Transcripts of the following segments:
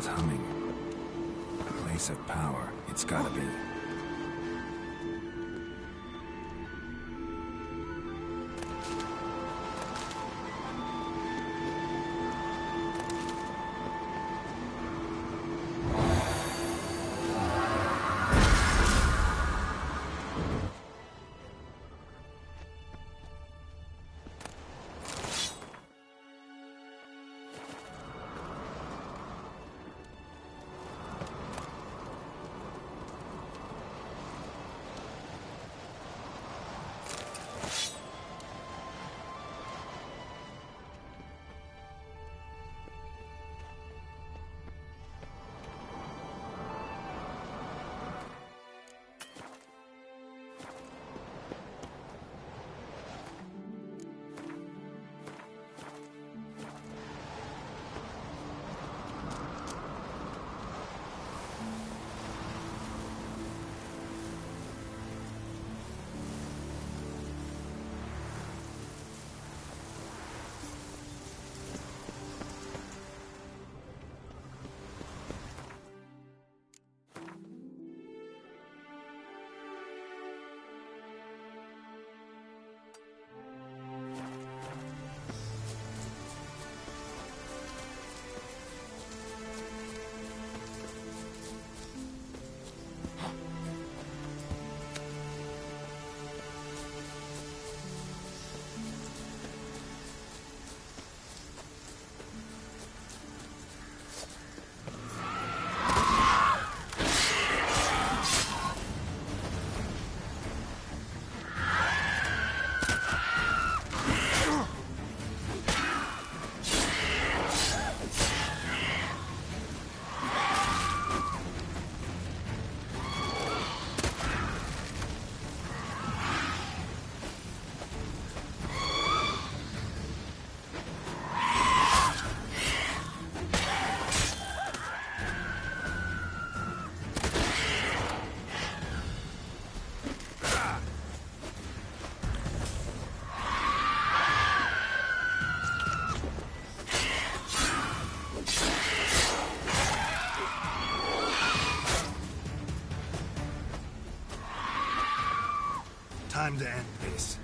Talàn's humming. A place of power, it's gotta be. Time to end this.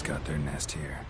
got their nest here.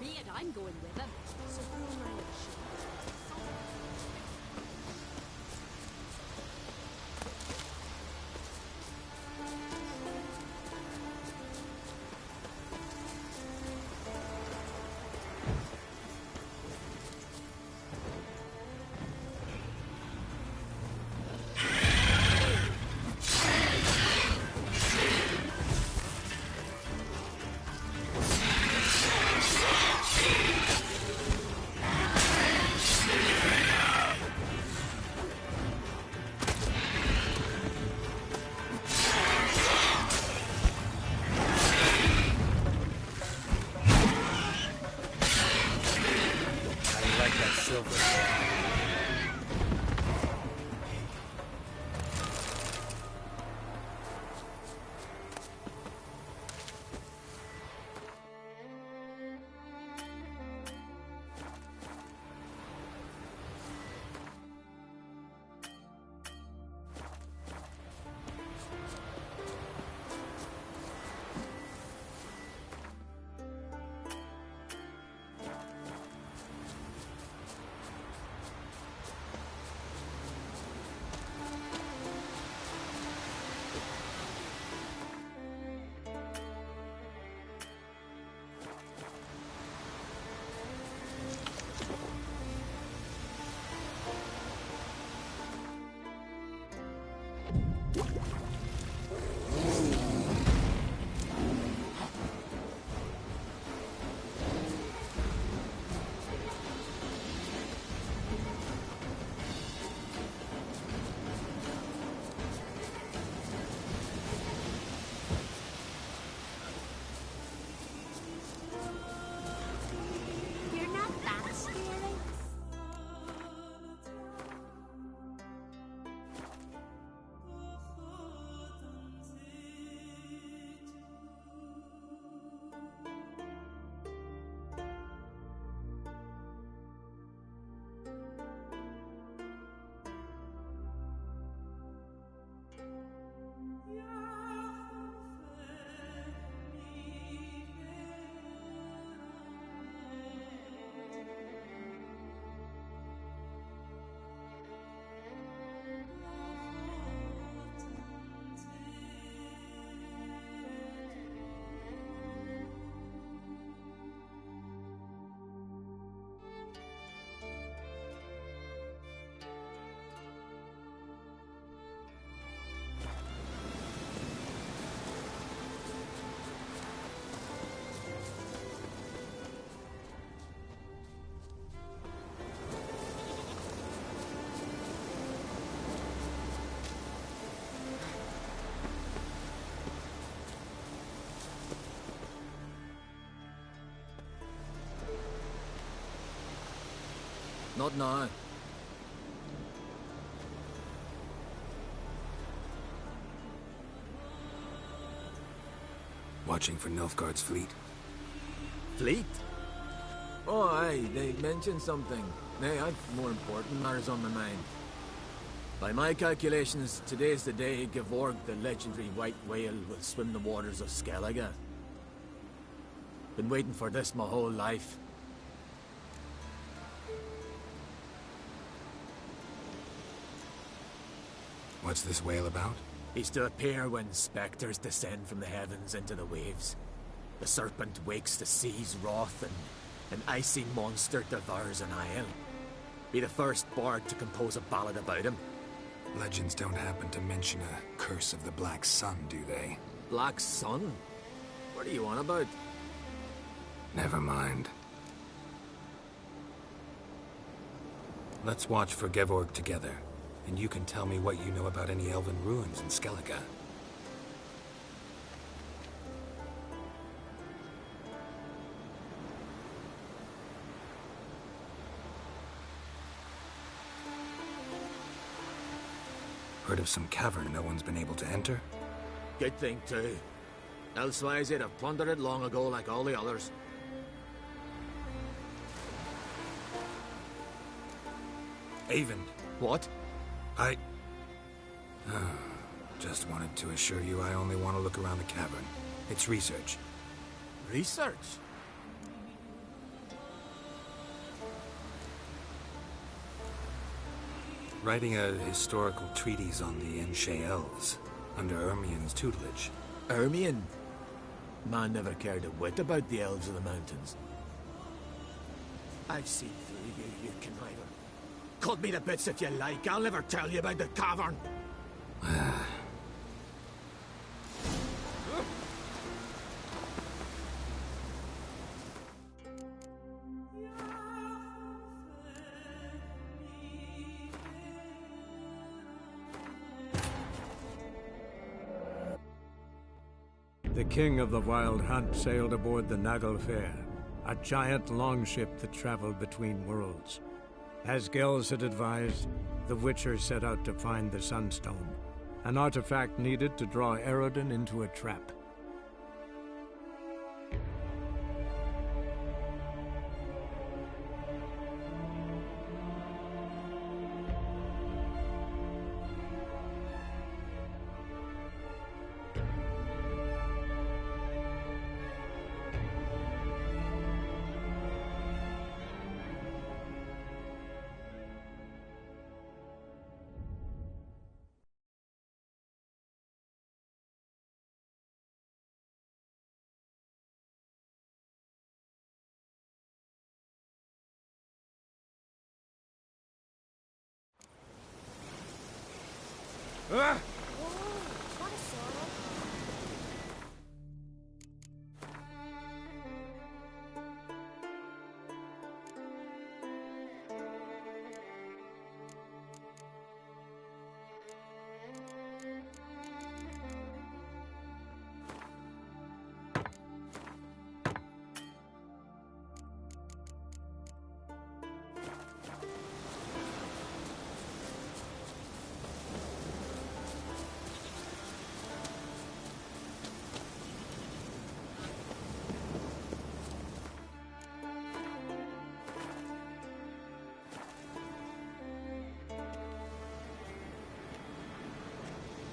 Me and I'm going with him. So who am I? Not now. Watching for Nilfgaard's fleet? Fleet? Oh, aye, they mentioned something. Nay, I've more important matters on my mind. By my calculations, today's the day Gevorg, the legendary white whale, will swim the waters of Skellige. Been waiting for this my whole life. What's this whale about? He's to appear when spectres descend from the heavens into the waves. The serpent wakes the sea's wrath, and an icy monster devours an isle. Be the first bard to compose a ballad about him. Legends don't happen to mention a curse of the Black Sun, do they? Black Sun? What are you on about? Never mind. Let's watch for Gevorg together, and you can tell me what you know about any elven ruins in Skellige. Heard of some cavern no one's been able to enter? Good thing, too. Elsewise, they'd have plundered it long ago like all the others. Avon. What? Just wanted to assure you I only want to look around the cavern. It's research. Research? Writing a historical treatise on the Enshe Elves, under Ermien's tutelage. Ermien? Man never cared a whit about the elves of the mountains. I've seen through you, you conniver. Cut me to bits if you like, I'll never tell you about the cavern. The king of the Wild Hunt sailed aboard the Naglfare, a giant longship that traveled between worlds. As Gels had advised, the Witcher set out to find the Sunstone, an artifact needed to draw Eredin into a trap.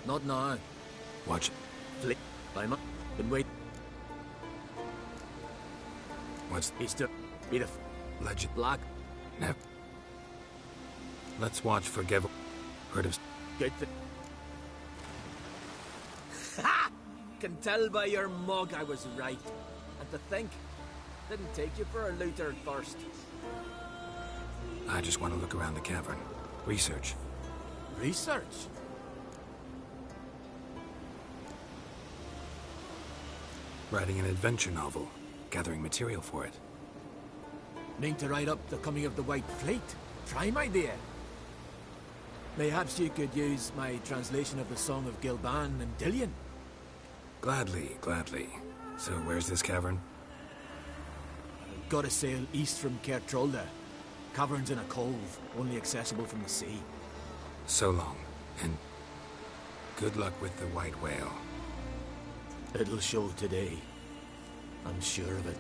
Not now. Watch. Flick. I'm been wait. What's He's to be the legend? black. Never. Let's watch for Gevorg. Heard of Good thing. Ha! Can tell by your mug I was right. And to think, didn't take you for a looter at first. I just want to look around the cavern. Research. Research? Writing an adventure novel. Gathering material for it. Mean to write up the coming of the White Fleet? Prime idea. Mayhaps you could use my translation of the Song of Gilban and Dillion. Gladly, gladly. So where's this cavern? Gotta sail east from Kertrolda. Cavern's in a cove, only accessible from the sea. So long, and good luck with the white whale. It'll show today. I'm sure of it.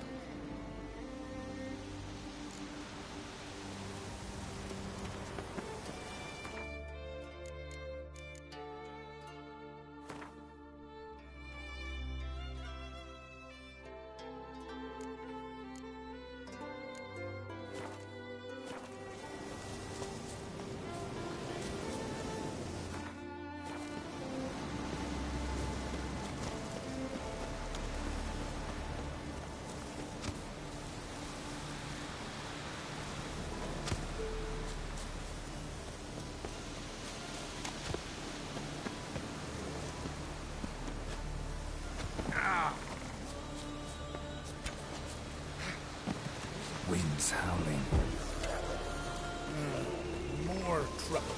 Wind's howling. More trouble.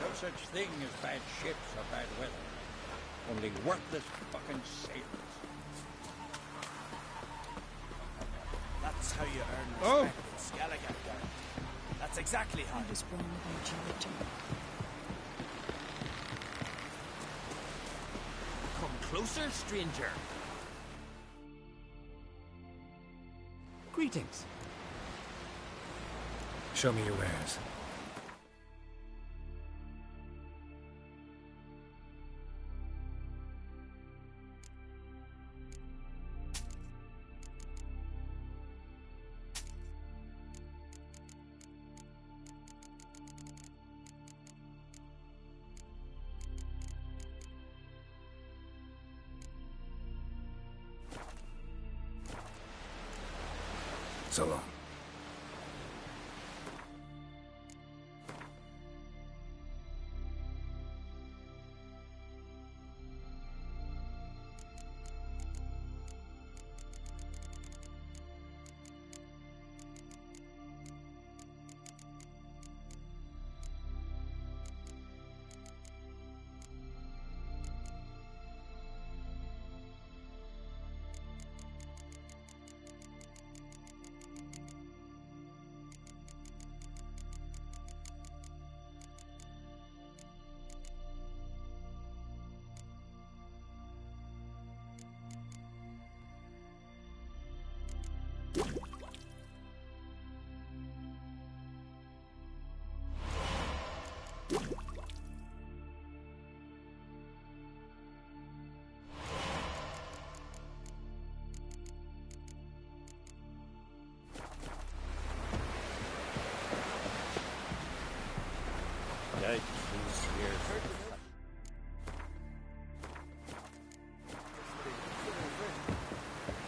No such thing as bad ships or bad weather. Only worthless fucking sailors. That's how you earn respect in Skellige. That's exactly how. I was wrong about you, Richard. Come closer, stranger. Greetings. Show me your wares. So long.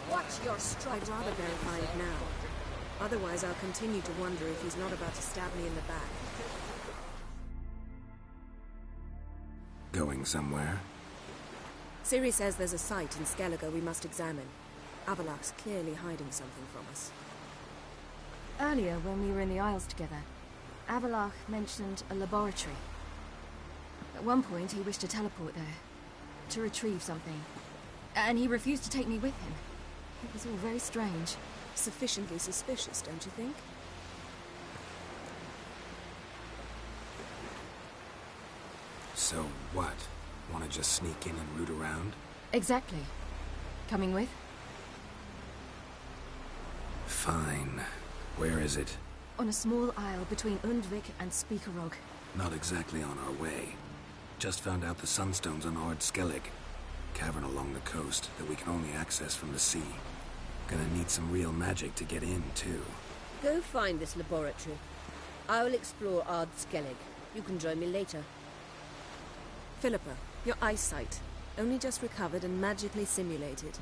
Watch your stride. I'd rather verify it now. Otherwise, I'll continue to wonder if he's not about to stab me in the back. Going somewhere? Ciri says there's a site in Skellige we must examine. Avalok's clearly hiding something from us. Earlier, when we were in the Isles together, Avalok mentioned a laboratory. At one point, he wished to teleport there, to retrieve something. And he refused to take me with him. It was all very strange. Sufficiently suspicious, don't you think? So what? Want to just sneak in and root around? Exactly. Coming with? Fine. Where is it? On a small isle between Undvik and Speakerog. Not exactly on our way. Just found out the sunstones on Ard Skellig. Cavern along the coast that we can only access from the sea. Gonna need some real magic to get in, too. Go find this laboratory. I'll explore Ard Skellig. You can join me later. Philippa, your eyesight. Only just recovered and magically simulated.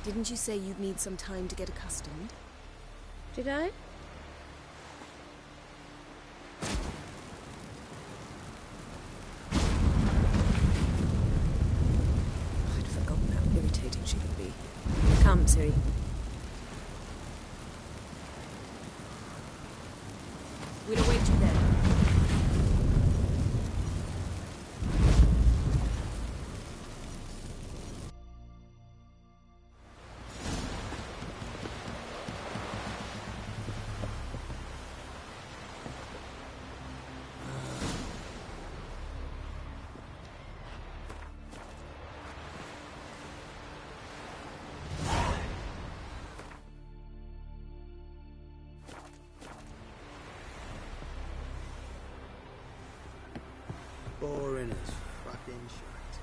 Didn't you say you'd need some time to get accustomed? Did I? Ciri. We'll await you there. Boring as fucking shit.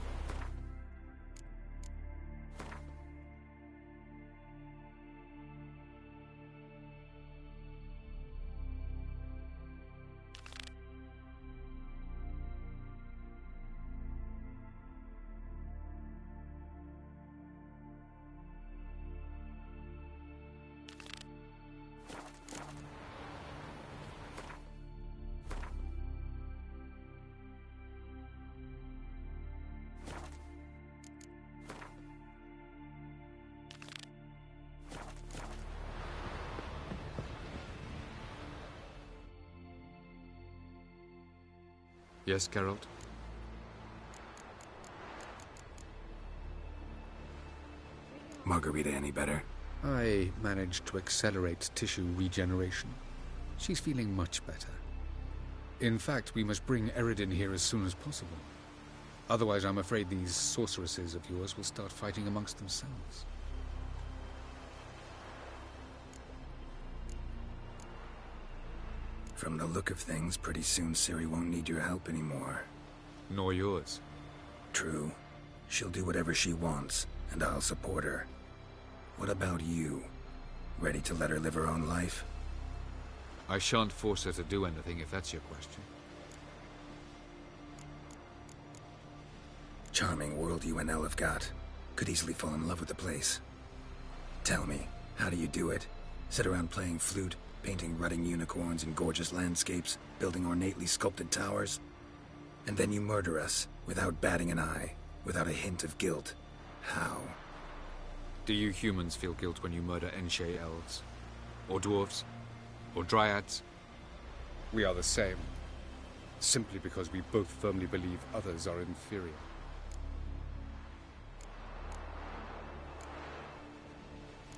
Yes, Geralt? Margarita any better? I managed to accelerate tissue regeneration. She's feeling much better. In fact, we must bring Eredin here as soon as possible. Otherwise, I'm afraid these sorceresses of yours will start fighting amongst themselves. From the look of things, pretty soon Ciri won't need your help anymore. Nor yours. True. She'll do whatever she wants, and I'll support her. What about you? Ready to let her live her own life? I shan't force her to do anything, if that's your question. Charming world you and Elle have got. Could easily fall in love with the place. Tell me, how do you do it? Sit around playing flute, painting rutting unicorns in gorgeous landscapes, building ornately sculpted towers? And then you murder us, without batting an eye, without a hint of guilt. How? Do you humans feel guilt when you murder Enshe elves? Or dwarves? Or dryads? We are the same. Simply because we both firmly believe others are inferior.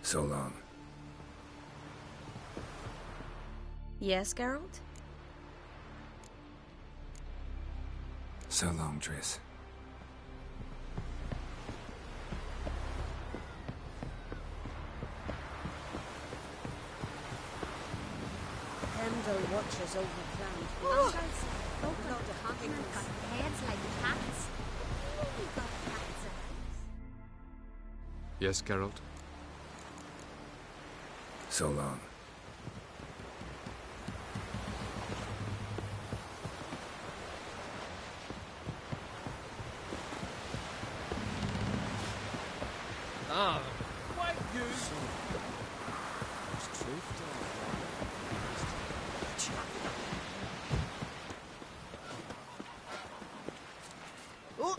So long. Yes, Geralt? So long, Triss. Hemdall watches over plans. Oh! Got heads like cats. We got cats Yes, Geralt? So long. Ah, quite you. Oh!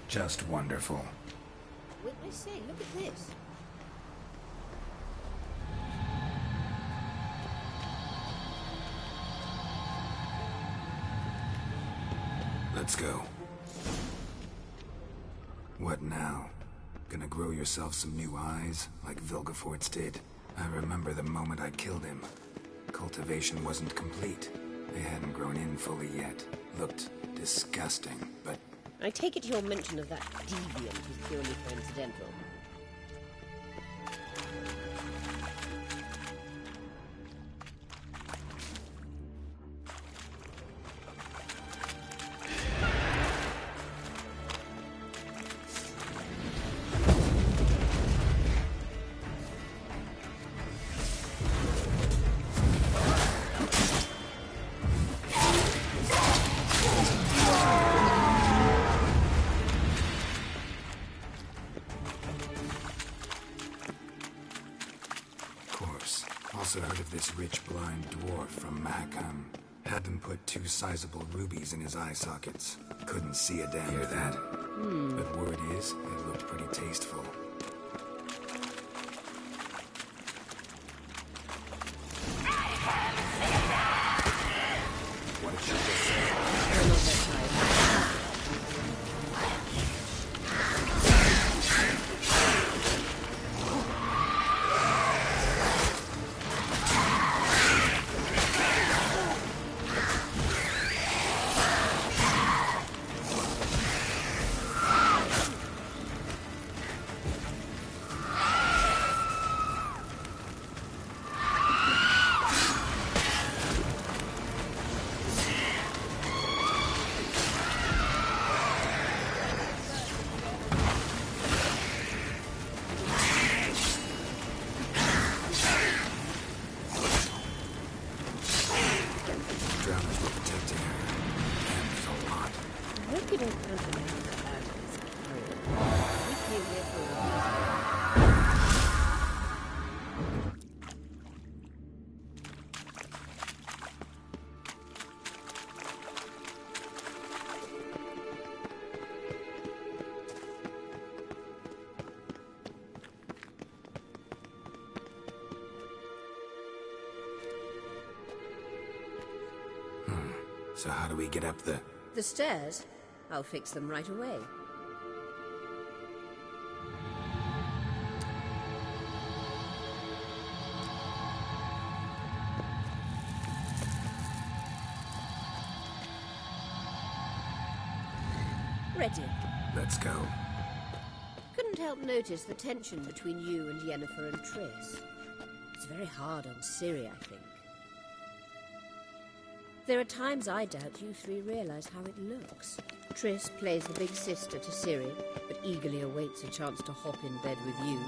Just wonderful. Witness say, look at this. Let's go. What now? Gonna grow yourself some new eyes, like Vilgefortz did? I remember the moment I killed him. Cultivation wasn't complete. They hadn't grown in fully yet. Looked disgusting, but... I take it your mention of that deviant is purely coincidental. this rich blind dwarf from Mahakam. Had them put 2 sizable rubies in his eye sockets. Couldn't see a damn. Hear that? But word is, it looked pretty tasteful. What did she just say? So how do we get up the... The stairs? I'll fix them right away. Ready. Let's go. Couldn't help notice the tension between you and Yennefer and Triss. It's very hard on Ciri, I think. There are times I doubt you 3 realize how it looks. Triss plays the big sister to Ciri, but eagerly awaits a chance to hop in bed with you.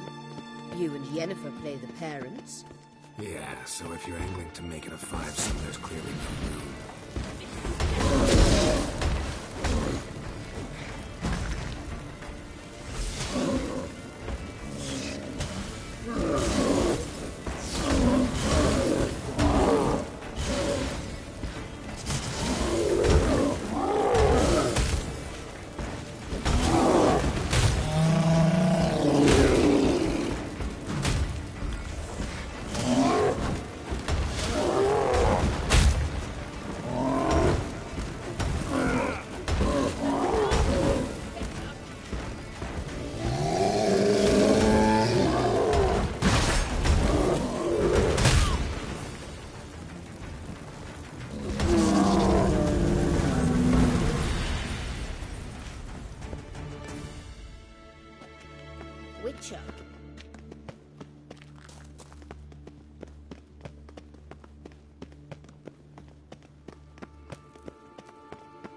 You and Yennefer play the parents. Yeah, so if you're angling to make it a 5-some, there's clearly no room. Witcher.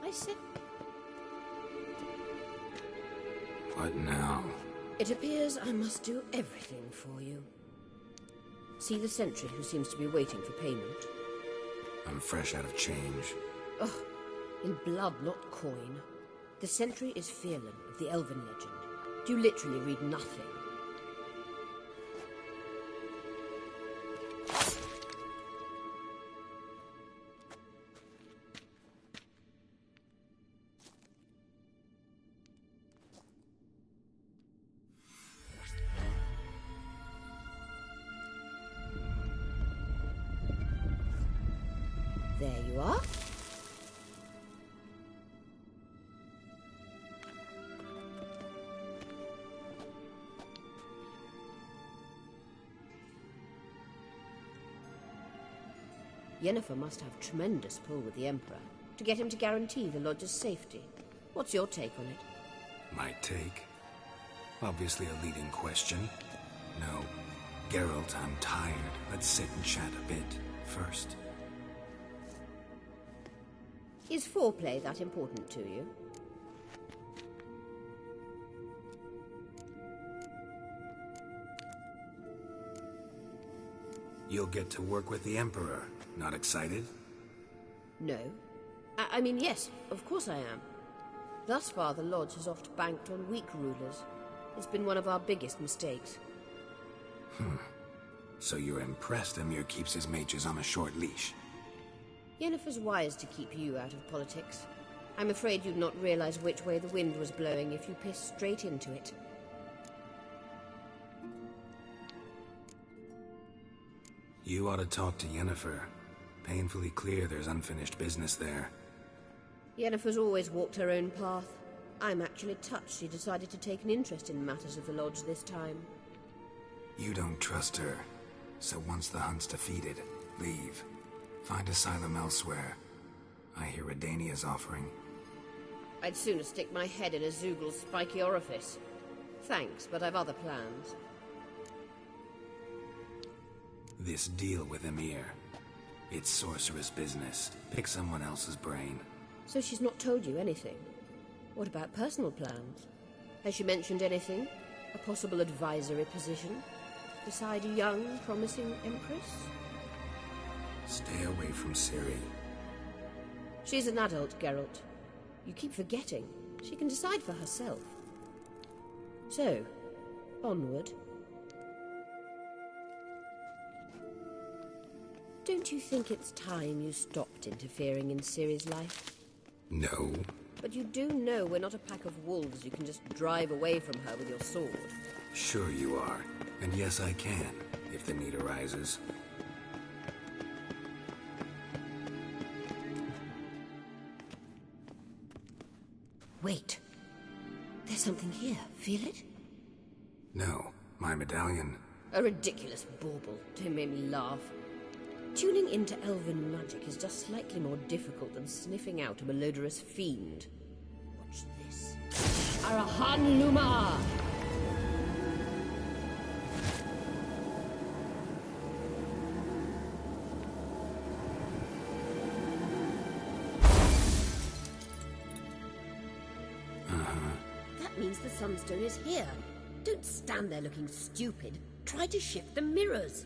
I said... What now? It appears I must do everything for you. See the sentry who seems to be waiting for payment? I'm fresh out of change. Oh, in blood, not coin. The sentry is Fearlan of the Elven legend. You literally read nothing. There you are. Yennefer must have tremendous pull with the Emperor to get him to guarantee the Lodge's safety. What's your take on it? My take? Obviously a leading question. No. Geralt, I'm tired. Let's sit and chat a bit first. Is foreplay that important to you? You'll get to work with the Emperor. Not excited? No. I mean, yes, of course I am. Thus far, the Lodge has oft banked on weak rulers. It's been one of our biggest mistakes. So you're impressed Emir keeps his mages on a short leash? Yennefer's wise to keep you out of politics. I'm afraid you'd not realize which way the wind was blowing if you pissed straight into it. You ought to talk to Yennefer. Painfully clear there's unfinished business there. Yennefer's always walked her own path. I'm actually touched she decided to take an interest in matters of the Lodge this time. You don't trust her. So once the hunt's defeated, leave. Find asylum elsewhere. I hear Redania's offering. I'd sooner stick my head in a Zoogl's spiky orifice. Thanks, but I've other plans. This deal with Emir. It's sorceress business. Pick someone else's brain. So she's not told you anything? What about personal plans? Has she mentioned anything? A possible advisory position? Beside a young, promising empress? Stay away from Ciri. She's an adult, Geralt. You keep forgetting. She can decide for herself. So, onward. Don't you think it's time you stopped interfering in Ciri's life? No. But you do know we're not a pack of wolves you can just drive away from her with your sword. Sure you are. And yes, I can, if the need arises. Wait. There's something here. Feel it? No. My medallion. A ridiculous bauble. Don't make me laugh. Tuning into elven magic is just slightly more difficult than sniffing out a malodorous fiend. Watch this. Arahan Luma! That means the Sunstone is here. Don't stand there looking stupid. Try to shift the mirrors.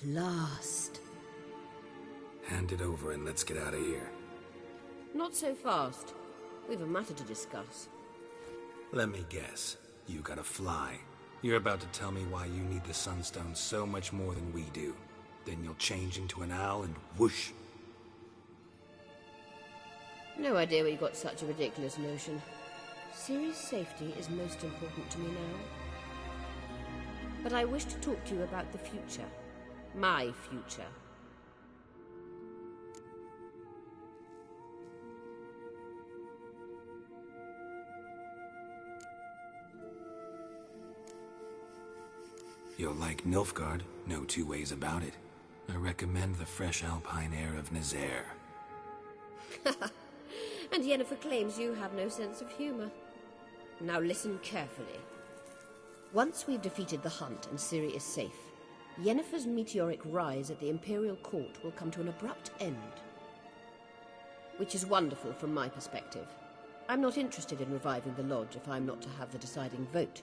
last. Hand it over and let's get out of here. Not so fast. We've a matter to discuss. Let me guess. You gotta fly. You're about to tell me why you need the Sunstone so much more than we do. Then you'll change into an owl and whoosh. No idea where you got such a ridiculous notion. Ciri's safety is most important to me now. But I wish to talk to you about the future. My future. You'll like Nilfgaard, no two ways about it. I recommend the fresh alpine air of Nazaire. And Yennefer claims you have no sense of humor. Now listen carefully. Once we've defeated the Hunt and Ciri is safe, Yennefer's meteoric rise at the Imperial Court will come to an abrupt end. Which is wonderful from my perspective. I'm not interested in reviving the Lodge if I'm not to have the deciding vote.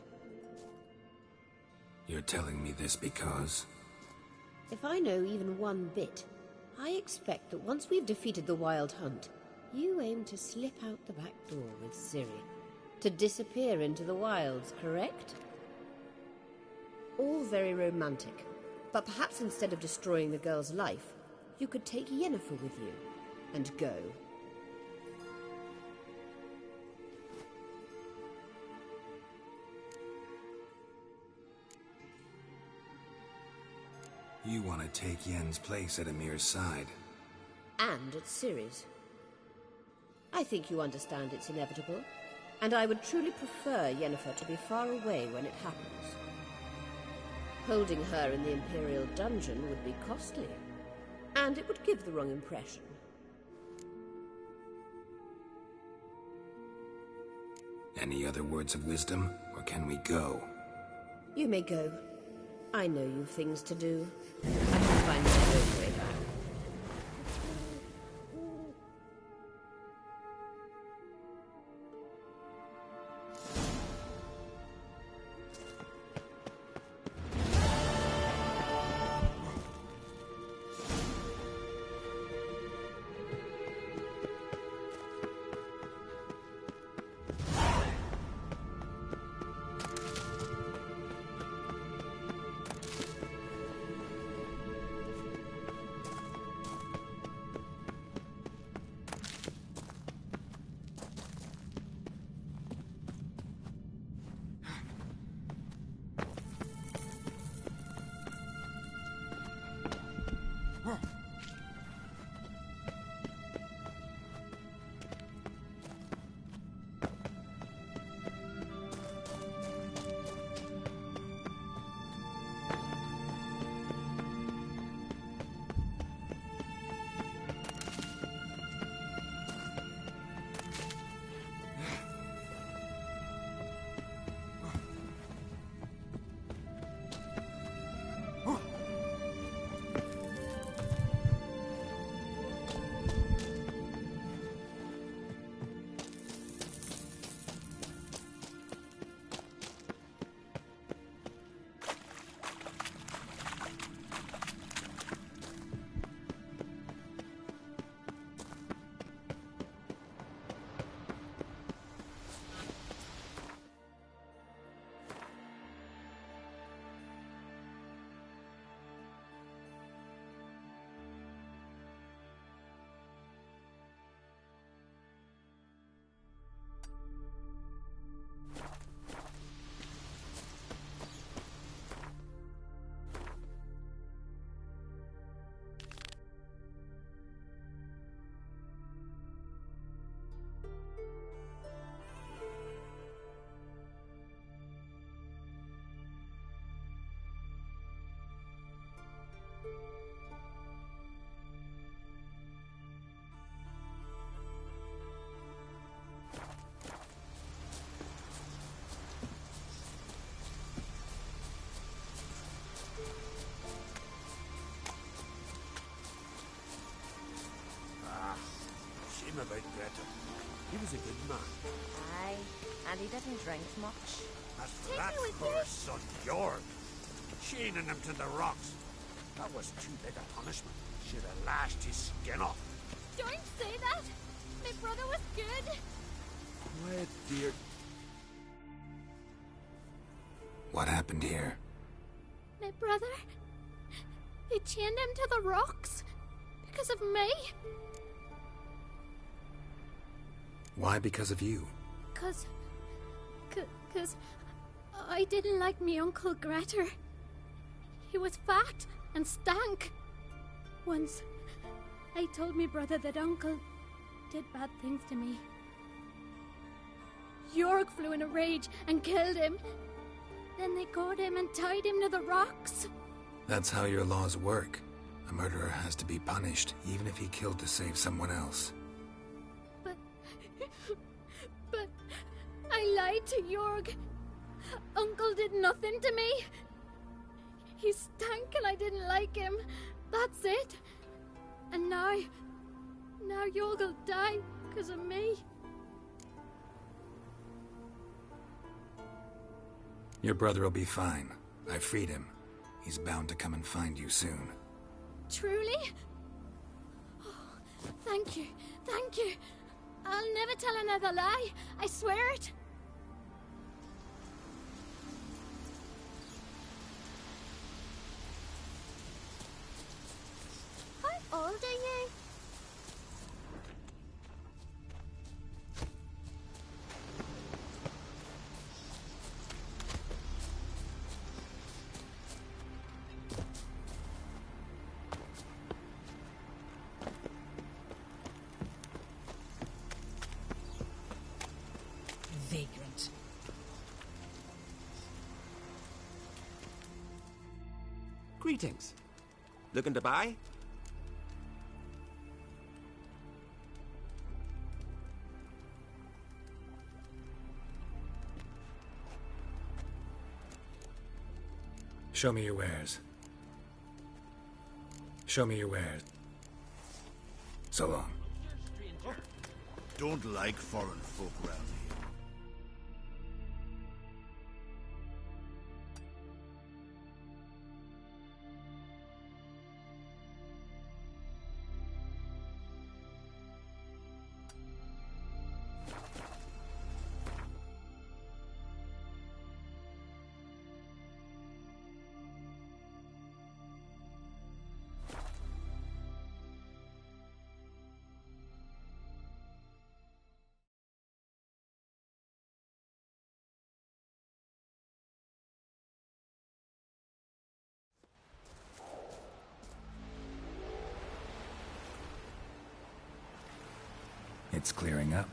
You're telling me this because... If I know even one bit, I expect that once we've defeated the Wild Hunt, you aim to slip out the back door with Ciri. To disappear into the wilds, correct? All very romantic. But perhaps instead of destroying the girl's life, you could take Yennefer with you and go. You want to take Yen's place at Emir's side. And at Ciri's. I think you understand it's inevitable, and I would truly prefer Yennefer to be far away when it happens. Holding her in the Imperial dungeon would be costly, and it would give the wrong impression. Any other words of wisdom, or can we go? You may go. I know you've things to do. I can find my own way back. About Greta. He was a good man. Aye, and he didn't drink much. As for that poor son, Jorg, chaining him to the rocks. That was too big a punishment. Should have lashed his skin off. Don't say that! My brother was good! Quiet, dear. What happened here? My brother? They chained him to the rocks. Because of me. Why because of you? Cause I didn't like me Uncle Grettir. He was fat and stank. Once, I told me brother that Uncle did bad things to me. Jorg flew in a rage and killed him. Then they caught him and tied him to the rocks. That's how your laws work. A murderer has to be punished, even if he killed to save someone else. But I lied to Jorg. Uncle did nothing to me. He stank and I didn't like him. That's it. And now Jorg will die because of me. Your brother will be fine. I freed him. He's bound to come and find you soon. Truly? Oh, thank you. Thank you. I'll never tell another lie. I swear it. How old are you? Vagrant. Greetings. Looking to buy? Show me your wares. Show me your wares. So long. Don't like foreign folk around here. It's clearing up.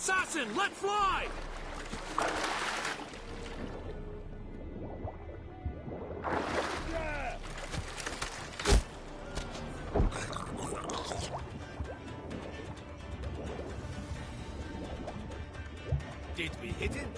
Assassin, let fly! Did we hit him?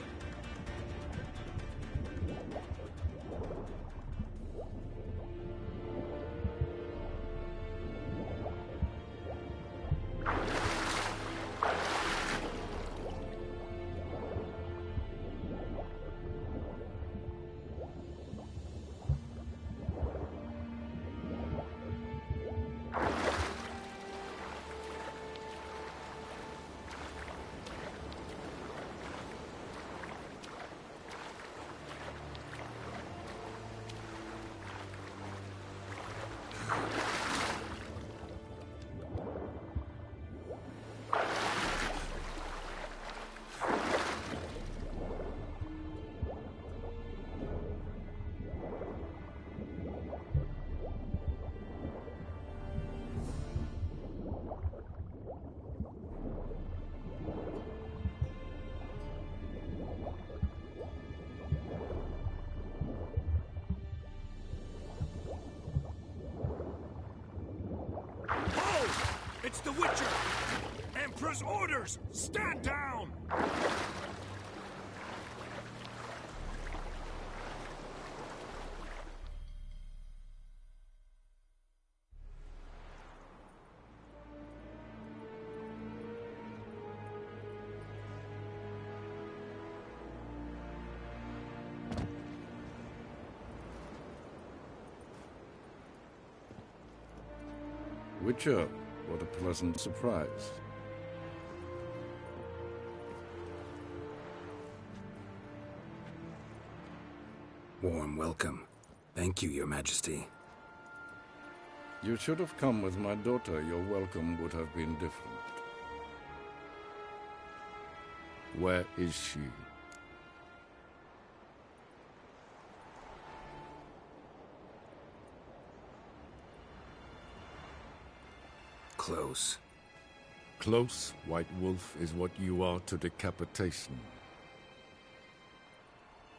It's the Witcher! Emperor's orders! Stand down! Witcher, what a pleasant surprise. Warm welcome. Thank you, Your Majesty. You should have come with my daughter. Your welcome would have been different. Where is she? Close. Close, White Wolf, is what you are to decapitation.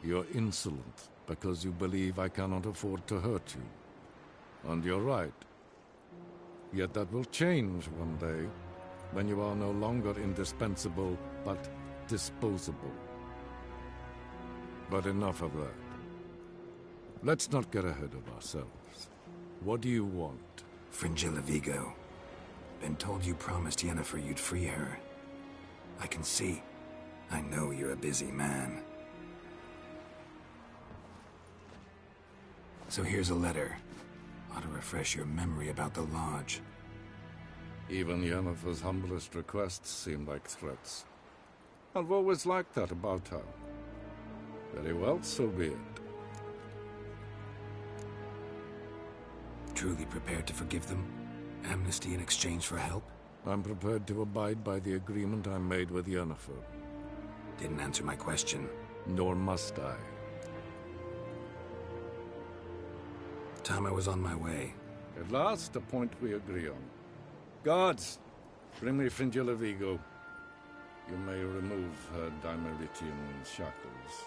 You're insolent because you believe I cannot afford to hurt you. And you're right. Yet that will change one day, when you are no longer indispensable, but disposable. But enough of that. Let's not get ahead of ourselves. What do you want? Fringilla Vigo. Been told you promised Yennefer you'd free her. I can see. I know you're a busy man. So here's a letter. Ought to refresh your memory about the Lodge. Even Yennefer's humblest requests seem like threats. I've always liked that about her. Very well, so be it. Truly prepared to forgive them? Amnesty in exchange for help? I'm prepared to abide by the agreement I made with Yennefer. Didn't answer my question. Nor must I. Time I was on my way. At last, a point we agree on. Guards, bring me Fringilla Vigo. You may remove her Dimeritian shackles.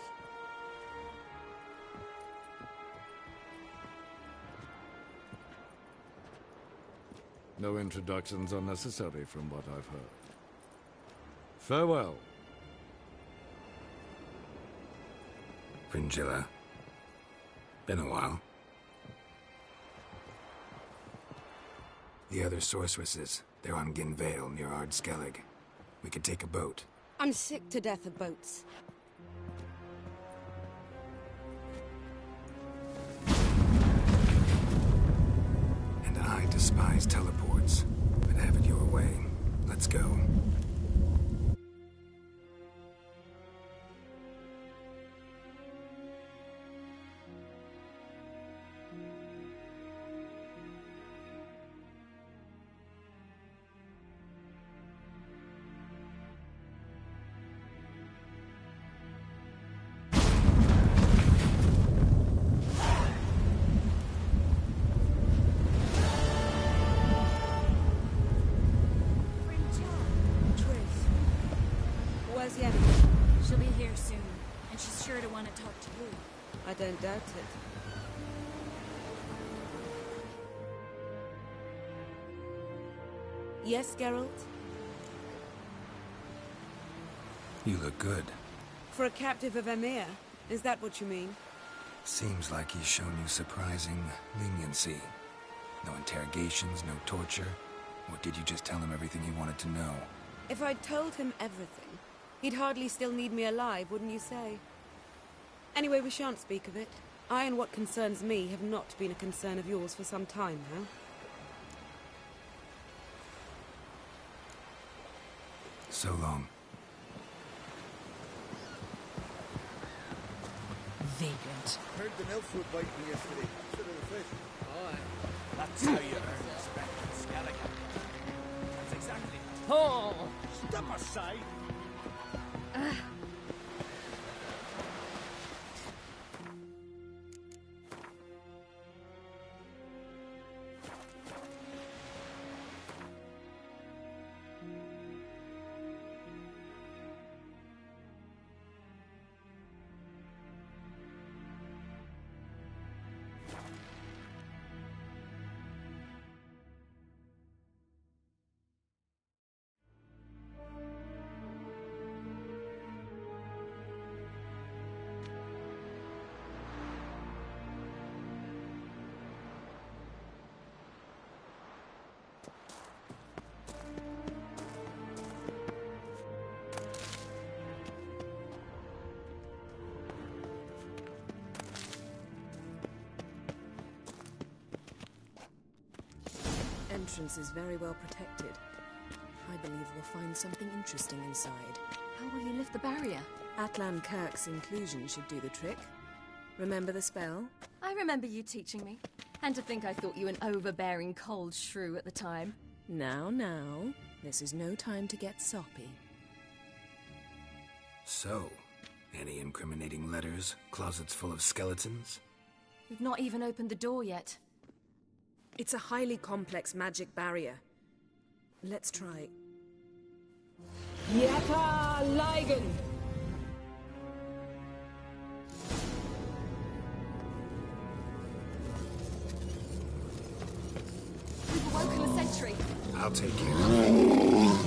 No introductions are necessary from what I've heard. Farewell. Fringilla. Been a while. The other sorceresses, they're on Ginvale near Ardskellig. We could take a boat. I'm sick to death of boats. And I despise teleports, but have it your way. Let's go. too. I don't doubt it. Yes, Geralt? You look good. For a captive of Emir, is that what you mean? Seems like he's shown you surprising leniency. No interrogations, no torture. Or did you just tell him everything he wanted to know? If I'd told him everything, he'd hardly still need me alive, wouldn't you say? Anyway, we shan't speak of it. I and what concerns me have not been a concern of yours for some time now. So long. Vagrant. Heard the milk would bite me yesterday. Should have the fish. Oh, That's how you earn respect in Skellige. That's exactly. Oh! Step aside. Entrance is very well protected. I believe we'll find something interesting inside. How will you lift the barrier? Atlan Kirk's inclusion should do the trick. Remember the spell? I remember you teaching me. And to think I thought you an overbearing cold shrew at the time. Now, this is no time to get soppy. So, any incriminating letters? Closets full of skeletons? We've not even opened the door yet. It's a highly complex magic barrier. Let's try. Yata Ligen! We've awoken the sentry. I'll take you.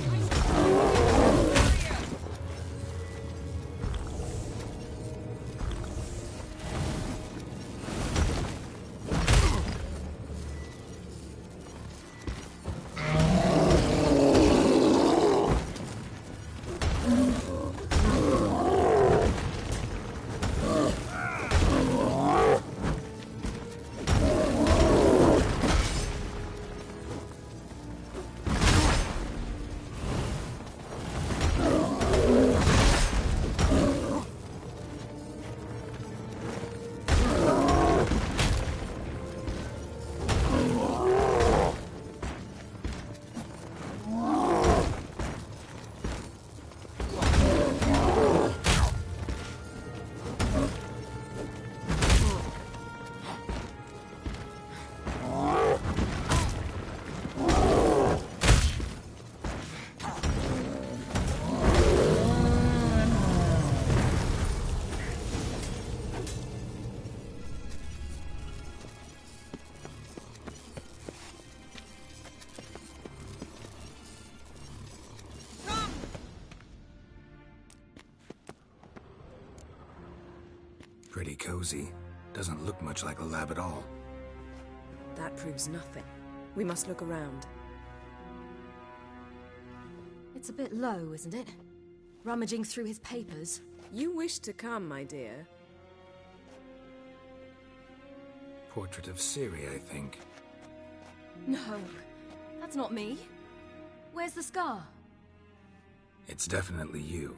Pretty cozy. Doesn't look much like a lab at all. That proves nothing. We must look around. It's a bit low, isn't it? Rummaging through his papers. You wish to come, my dear. Portrait of Ciri, I think. No, that's not me. Where's the scar? It's definitely you.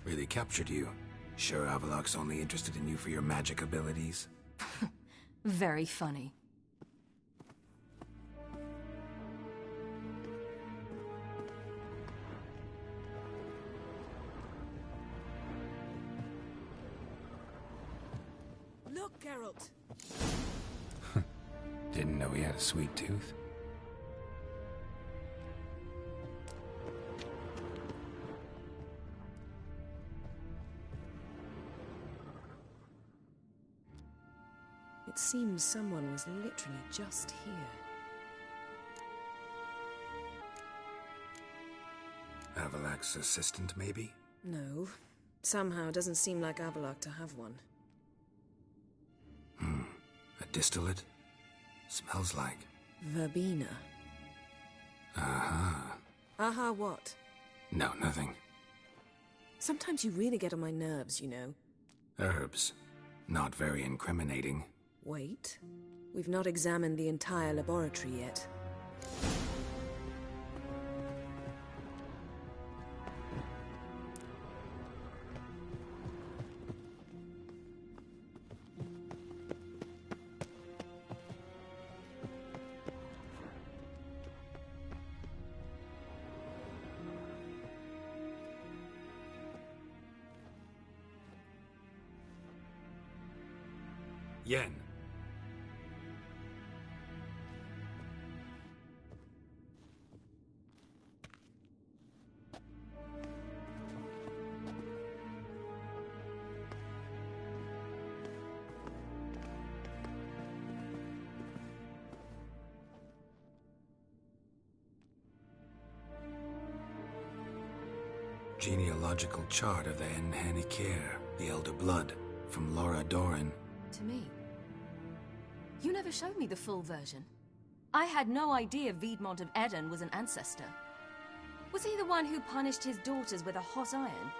Really captured you. Sure Avallac'h's only interested in you for your magic abilities? Very funny. Look, Geralt! Didn't know he had a sweet tooth. It seems someone was literally just here. Avalak's assistant, maybe? No. Somehow doesn't seem like Avallac'h to have one. A distillate? Smells like... Verbena. Aha. Aha what? No, nothing. Sometimes you really get on my nerves, you know. Herbs. Not very incriminating. Wait. We've not examined the entire laboratory yet. Yen. Genealogical chart of the Enhanikir, the Elder Blood, from Laura Doran. To me. You never showed me the full version. I had no idea Viedmont of Eden was an ancestor. Was he the one who punished his daughters with a hot iron?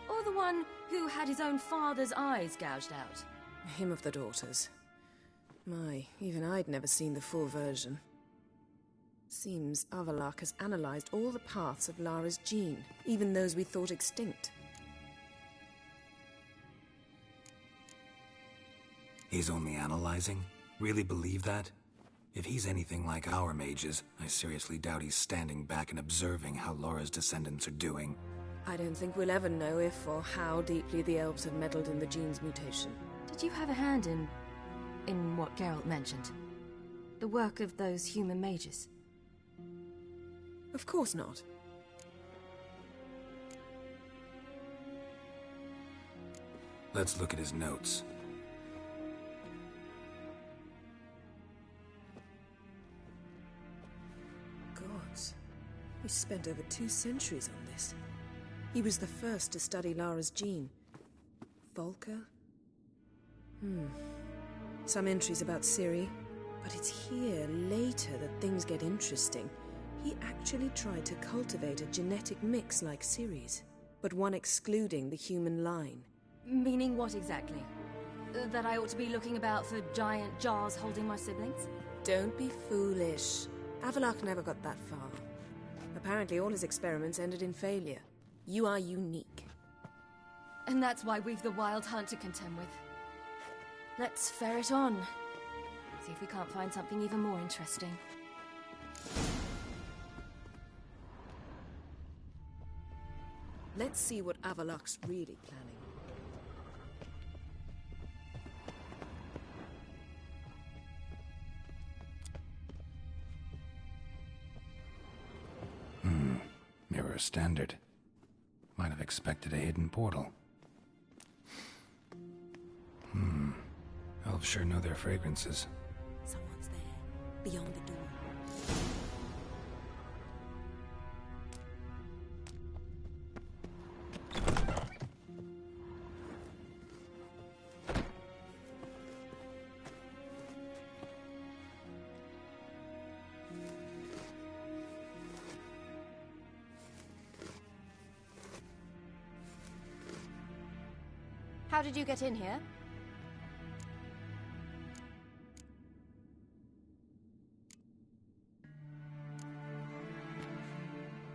Or the one who had his own father's eyes gouged out? Him of the daughters. My, even I'd never seen the full version. Seems Avallac'h has analyzed all the paths of Lara's gene, even those we thought extinct. He's only analyzing? Really believe that? If he's anything like our mages, I seriously doubt he's standing back and observing how Laura's descendants are doing. I don't think we'll ever know if or how deeply the elves have meddled in the gene's mutation. Did you have a hand in what Geralt mentioned? The work of those human mages? Of course not. Let's look at his notes. Gods. He spent over 2 centuries on this. He was the first to study Lara's gene. Volker? Some entries about Ciri, but it's here, later, that things get interesting. He actually tried to cultivate a genetic mix like Ciri's, but one excluding the human line. Meaning what exactly? That I ought to be looking about for giant jars holding my siblings? Don't be foolish. Avallac'h never got that far. Apparently all his experiments ended in failure. You are unique. And that's why we've the Wild Hunt to contend with. Let's ferret on. See if we can't find something even more interesting. Let's see what Avallac'h's really planning. Mirror standard. Might have expected a hidden portal. Elves sure know their fragrances. Someone's there, beyond the door. How did you get in here?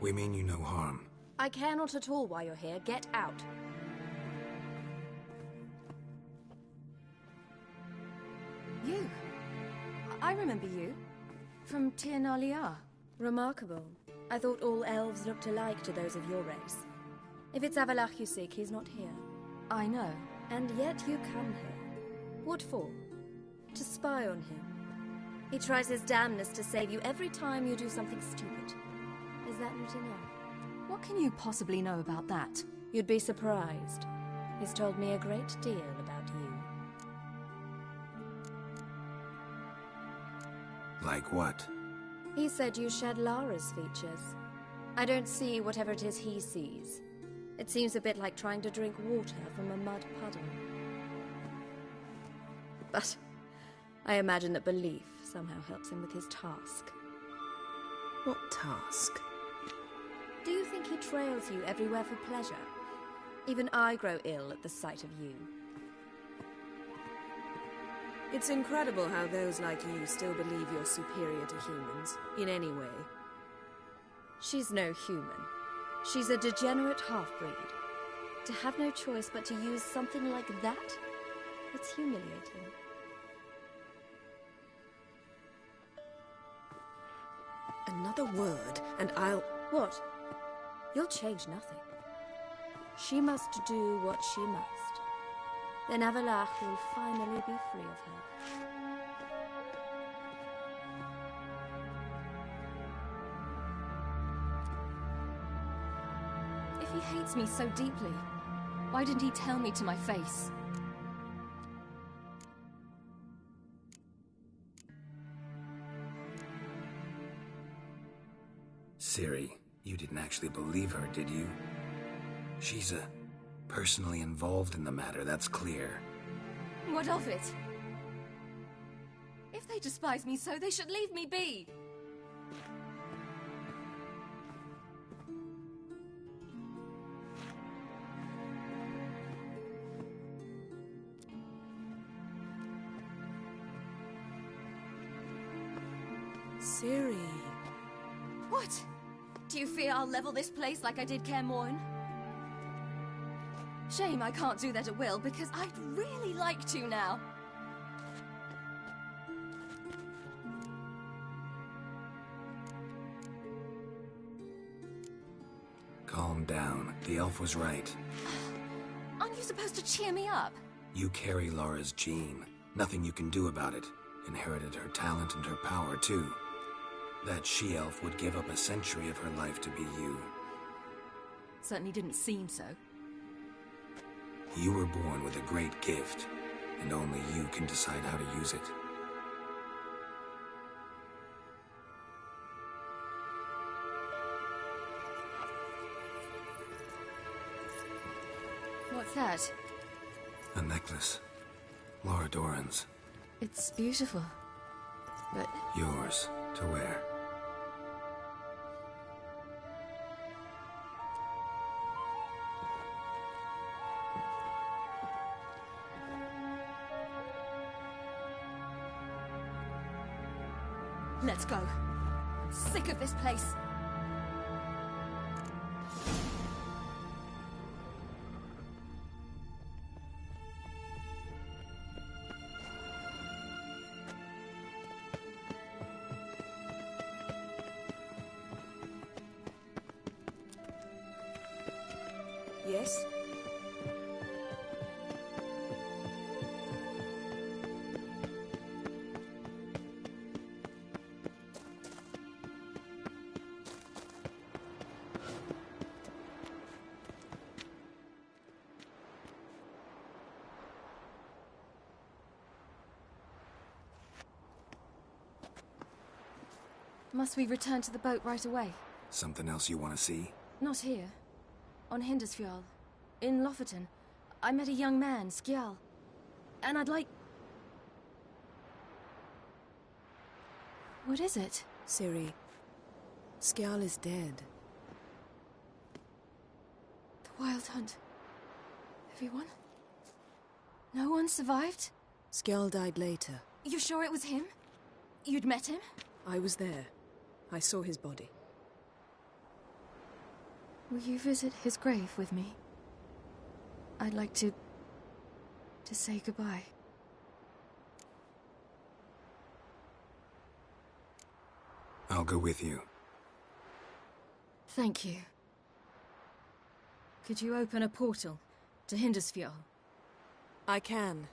We mean you no harm. I care not at all why you're here. Get out. You. I remember you. From Tir Nalia. Remarkable. I thought all elves looked alike to those of your race. If it's Avallac'h you seek, he's not here. I know. And yet you come here. What for? To spy on him. He tries his damnedest to save you every time you do something stupid. Is that not enough? What can you possibly know about that? You'd be surprised. He's told me a great deal about you. Like what? He said you shared Lara's features. I don't see whatever it is he sees. It seems a bit like trying to drink water from a mud puddle. But I imagine that belief somehow helps him with his task. What task? Do you think he trails you everywhere for pleasure? Even I grow ill at the sight of you. It's incredible how those like you still believe you're superior to humans, in any way. She's no human. She's a degenerate half-breed. To have no choice but to use something like that? It's humiliating. Another word, and I'll... What? You'll change nothing. She must do what she must. Then Avallac'h will finally be free of her. If he hates me so deeply, why didn't he tell me to my face? Ciri, you didn't actually believe her, did you? She's personally involved in the matter, that's clear. What of it? If they despise me so, they should leave me be. Ciri. What? Do you fear I'll level this place like I did Kaer Morhen? Shame I can't do that at will, because I'd really like to now. Calm down. The elf was right. Aren't you supposed to cheer me up? You carry Lara's gene. Nothing you can do about it. Inherited her talent and her power, too. That she-elf would give up a century of her life to be you. Certainly didn't seem so. You were born with a great gift, and only you can decide how to use it. What's that? A necklace. Lara Doran's. It's beautiful, but... Yours to wear. Let's go. I'm sick of this place. Yes? Must we return to the boat right away? Something else you want to see? Not here. On Hindisfjall. In Lofoten. I met a young man, Skjal. And I'd like... What is it? Ciri. Skjal is dead. The Wild Hunt. Everyone? No one survived? Skjal died later. You sure it was him? You'd met him? I was there. I saw his body. Will you visit his grave with me? I'd like to say goodbye. I'll go with you. Thank you. Could you open a portal to Hindisfjall? I can.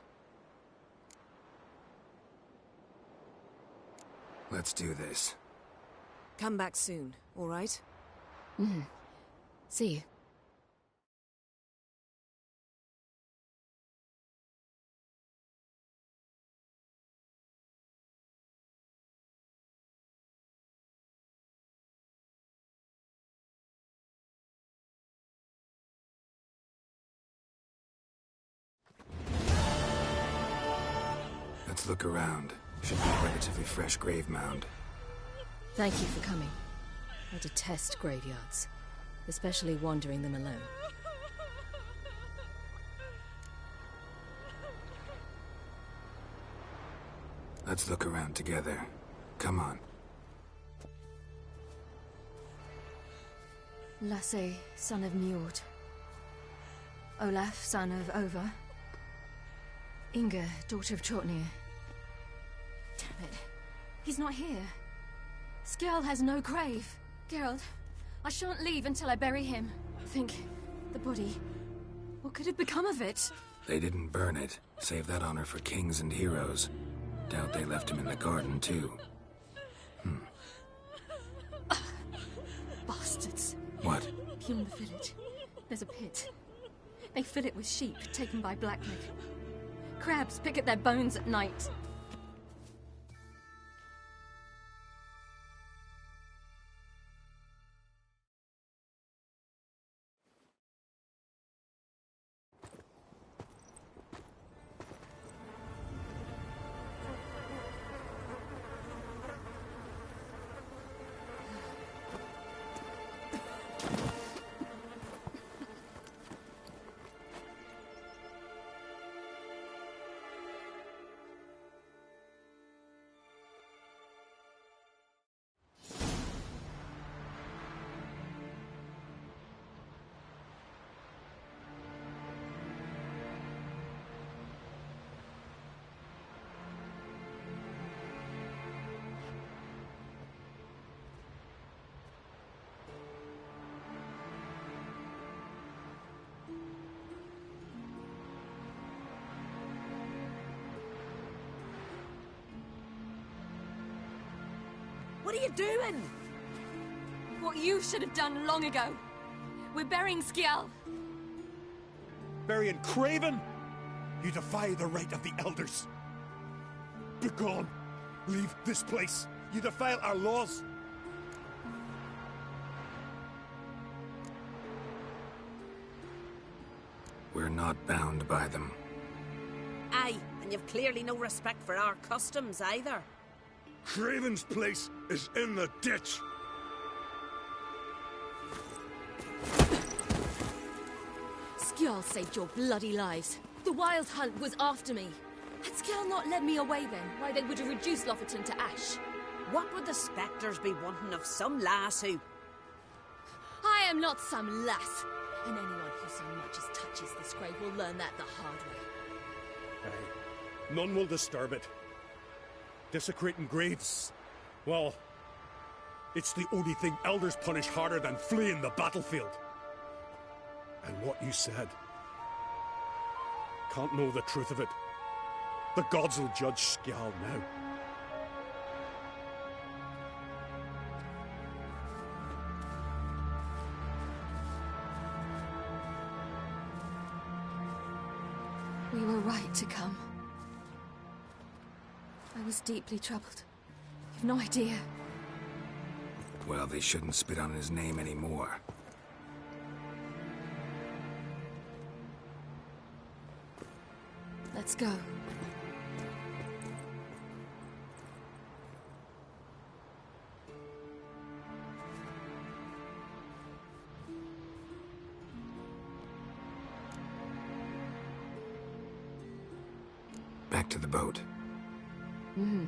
Let's do this. Come back soon, all right? See you. Let's look around. Should be a relatively fresh grave mound. Thank you for coming. I detest graveyards, especially wandering them alone. Let's look around together. Come on. Lasse, son of Njord. Olaf, son of Over. Inga, daughter of Trotnir. Damn it. He's not here. Skjall has no grave. Geralt, I shan't leave until I bury him. Think, the body. What could have become of it? They didn't burn it. Save that honor for kings and heroes. Doubt they left him in the garden, too. Bastards. What? Beyond the village, there's a pit. They fill it with sheep taken by blackleg. Crabs pick at their bones at night. What are you doing? What you should have done long ago. We're burying Skjall. Burying Craven? You defy the right of the elders. Begone. Leave this place. You defile our laws. We're not bound by them. Aye, and you've clearly no respect for our customs either. Craven's place is in the ditch. Skjall saved your bloody lives. The Wild Hunt was after me. Had Skjall not led me away then, why they would have reduced Lofoten to ash. What would the spectres be wanting of some lass who... I am not some lass. And anyone who so much as touches this grave will learn that the hard way. Aye. None will disturb it. Desecrating graves. Well, it's the only thing elders punish harder than fleeing the battlefield. And what you said. Can't know the truth of it. The gods will judge Skjall now. We were right to come. I was deeply troubled. You've no idea. Well, they shouldn't spit on his name anymore. Let's go. Back to the boat. Mm-hmm.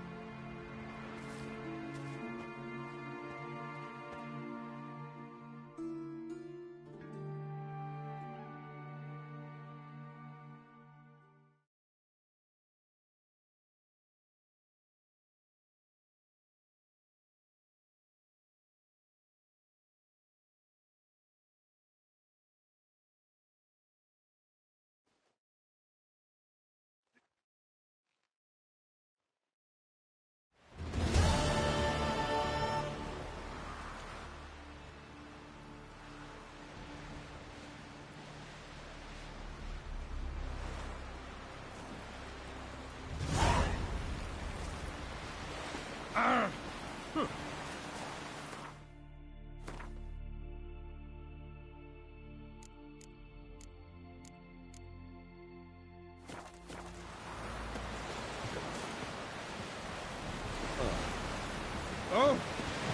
Oh!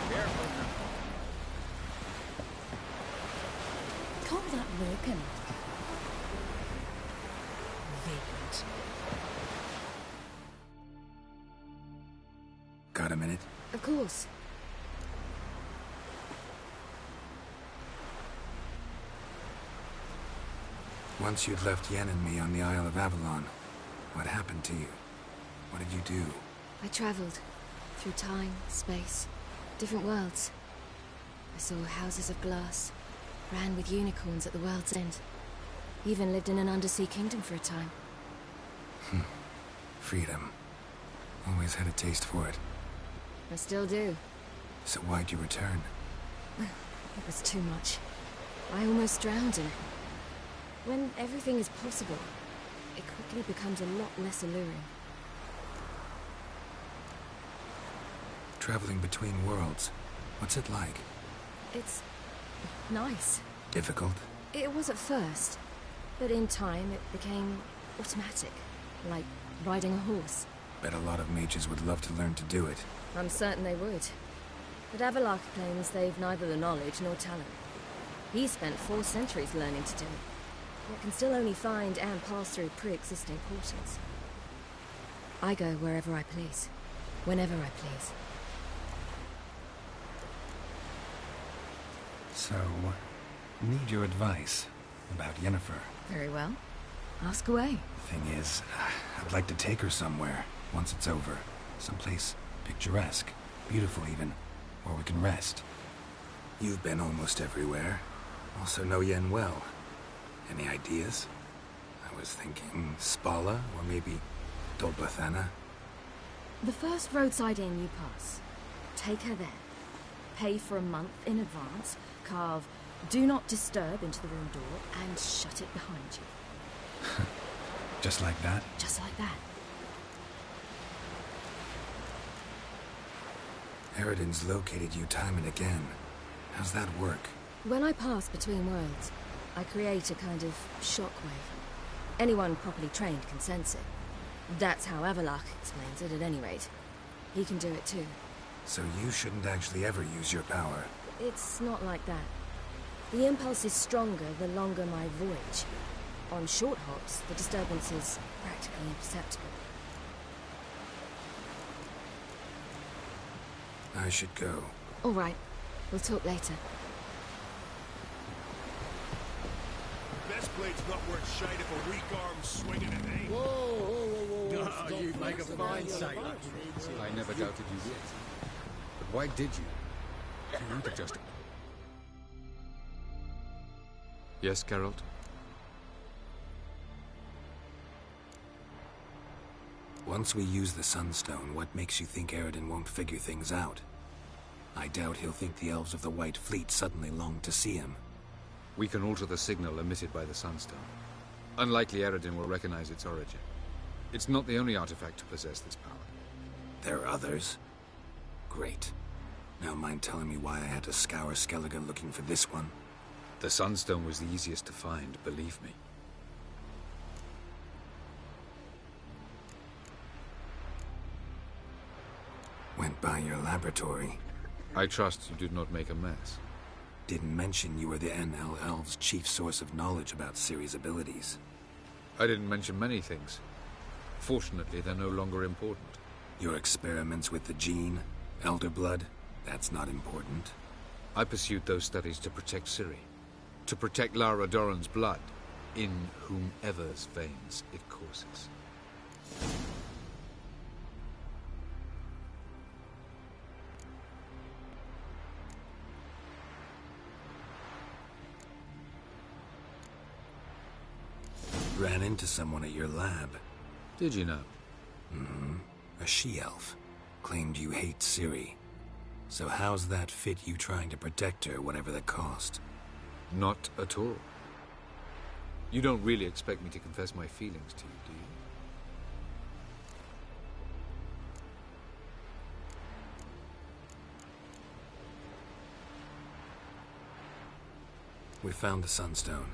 Careful now. Call that working? Vagrant. Got a minute? Of course. Once you'd left Yen and me on the Isle of Avalon, what happened to you? What did you do? I traveled through time, space, different worlds. I saw houses of glass, ran with unicorns at the world's end. Even lived in an undersea kingdom for a time. Freedom. Always had a taste for it. I still do. So why'd you return? It was too much. I almost drowned in it. When everything is possible, it quickly becomes a lot less alluring. Traveling between worlds. What's it like? It's nice. Difficult? It was at first, but in time it became automatic, like riding a horse. Bet a lot of mages would love to learn to do it. I'm certain they would. But Avalach claims they've neither the knowledge nor talent. He spent 4 centuries learning to do it, yet can still only find and pass through pre-existing portals. I go wherever I please, whenever I please. So, need your advice about Yennefer. Very well. Ask away. Thing is, I'd like to take her somewhere, once it's over. Someplace picturesque, beautiful even, where we can rest. You've been almost everywhere. Also know Yen well. Any ideas? I was thinking Spala, or maybe Dolbathana. The first roadside inn you pass. Take her there. Pay for a month in advance, carve "Do Not Disturb" into the room door, and shut it behind you. Just like that? Just like that. Eridan's located you time and again. How's that work? When I pass between worlds, I create a kind of shockwave. Anyone properly trained can sense it. That's how Avalach explains it, at any rate. He can do it too. So you shouldn't actually ever use your power. It's not like that. The impulse is stronger the longer my voyage. On short hops, the disturbance is practically imperceptible. I should go. All right. We'll talk later. Best blade's not worth shite if a weak arm's swinging it, eh? Whoa, whoa, whoa, whoa. You make a fine sailor. I never doubted you would. But why did you? You would have just... Yes, Geralt? Once we use the Sunstone, what makes you think Eridan won't figure things out? I doubt he'll think the elves of the White Fleet suddenly long to see him. We can alter the signal emitted by the Sunstone. Unlikely Eridan will recognize its origin. It's not the only artifact to possess this power. There are others? Great. Now mind telling me why I had to scour Skellige looking for this one? The Sunstone was the easiest to find, believe me. Went by your laboratory. I trust you did not make a mess. Didn't mention you were the NL Elves' chief source of knowledge about Ciri's abilities. I didn't mention many things. Fortunately, they're no longer important. Your experiments with the gene, Elder Blood, that's not important. I pursued those studies to protect Ciri. To protect Lara Doran's blood, in whomever's veins it courses. Ran into someone at your lab. Did you know? Mm-hmm. A she-elf. Claimed you hate Ciri. So how's that fit you trying to protect her, whatever the cost? Not at all. You don't really expect me to confess my feelings to you, do you? We found the Sunstone.